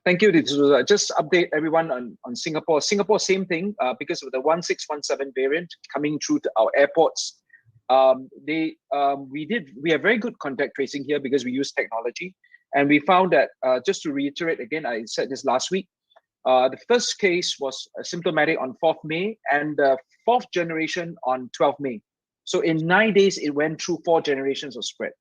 Thank you, D'Souza. Just update everyone on Singapore. Singapore, same thing, because of the 1617 variant coming through to our airports. We have very good contact tracing here because we use technology, and we found that just to reiterate again, I said this last week. The first case was symptomatic on 4th May, and the 4th generation on 12th May. So in 9 days, it went through 4 generations of spread.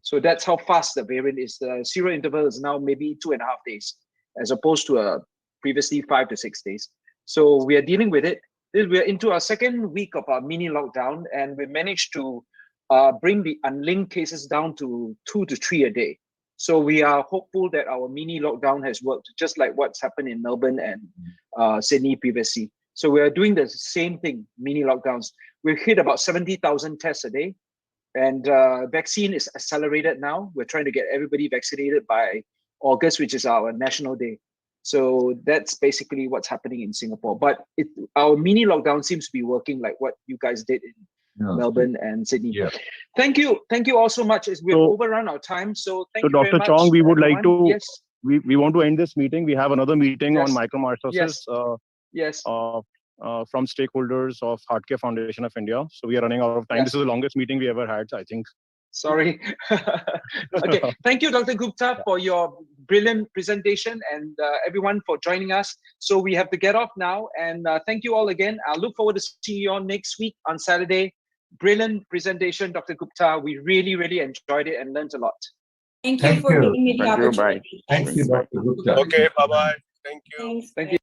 So that's how fast the variant is. The serial interval is now maybe 2.5 days, as opposed to previously 5 to 6 days. So we are dealing with it. we're into our second week of our mini lockdown, and we managed to bring the unlinked cases down to 2 to 3 a day. So we are hopeful that our mini lockdown has worked, just like what's happened in Melbourne and Sydney previously. So we are doing the same thing, mini lockdowns. We've hit about 70,000 tests a day, and vaccine is accelerated now. We're trying to get everybody vaccinated by August, which is our national day. So that's basically what's happening in Singapore. But our mini lockdown seems to be working like what you guys did in Melbourne and Sydney. Yeah. Thank you all so much. We've overrun our time, so thank you very Dr. much. Chong, we would everyone. like to. Yes. We want to end this meeting. We have another meeting on Yes. micromycosis. Yes. From stakeholders of Heartcare Foundation of India. So we are running out of time. Yes. This is the longest meeting we ever had, I think. Sorry. Okay. Thank you, Dr. Gupta, for your brilliant presentation, and everyone for joining us. So we have to get off now, and thank you all again. I look forward to seeing you all next week on Saturday. Brilliant presentation, Dr. Gupta. We really, really enjoyed it and learned a lot. Thank you for giving me the opportunity. Bye. Thank you, Dr. Gupta. Okay, bye-bye. Thank you. Thanks. Thank you.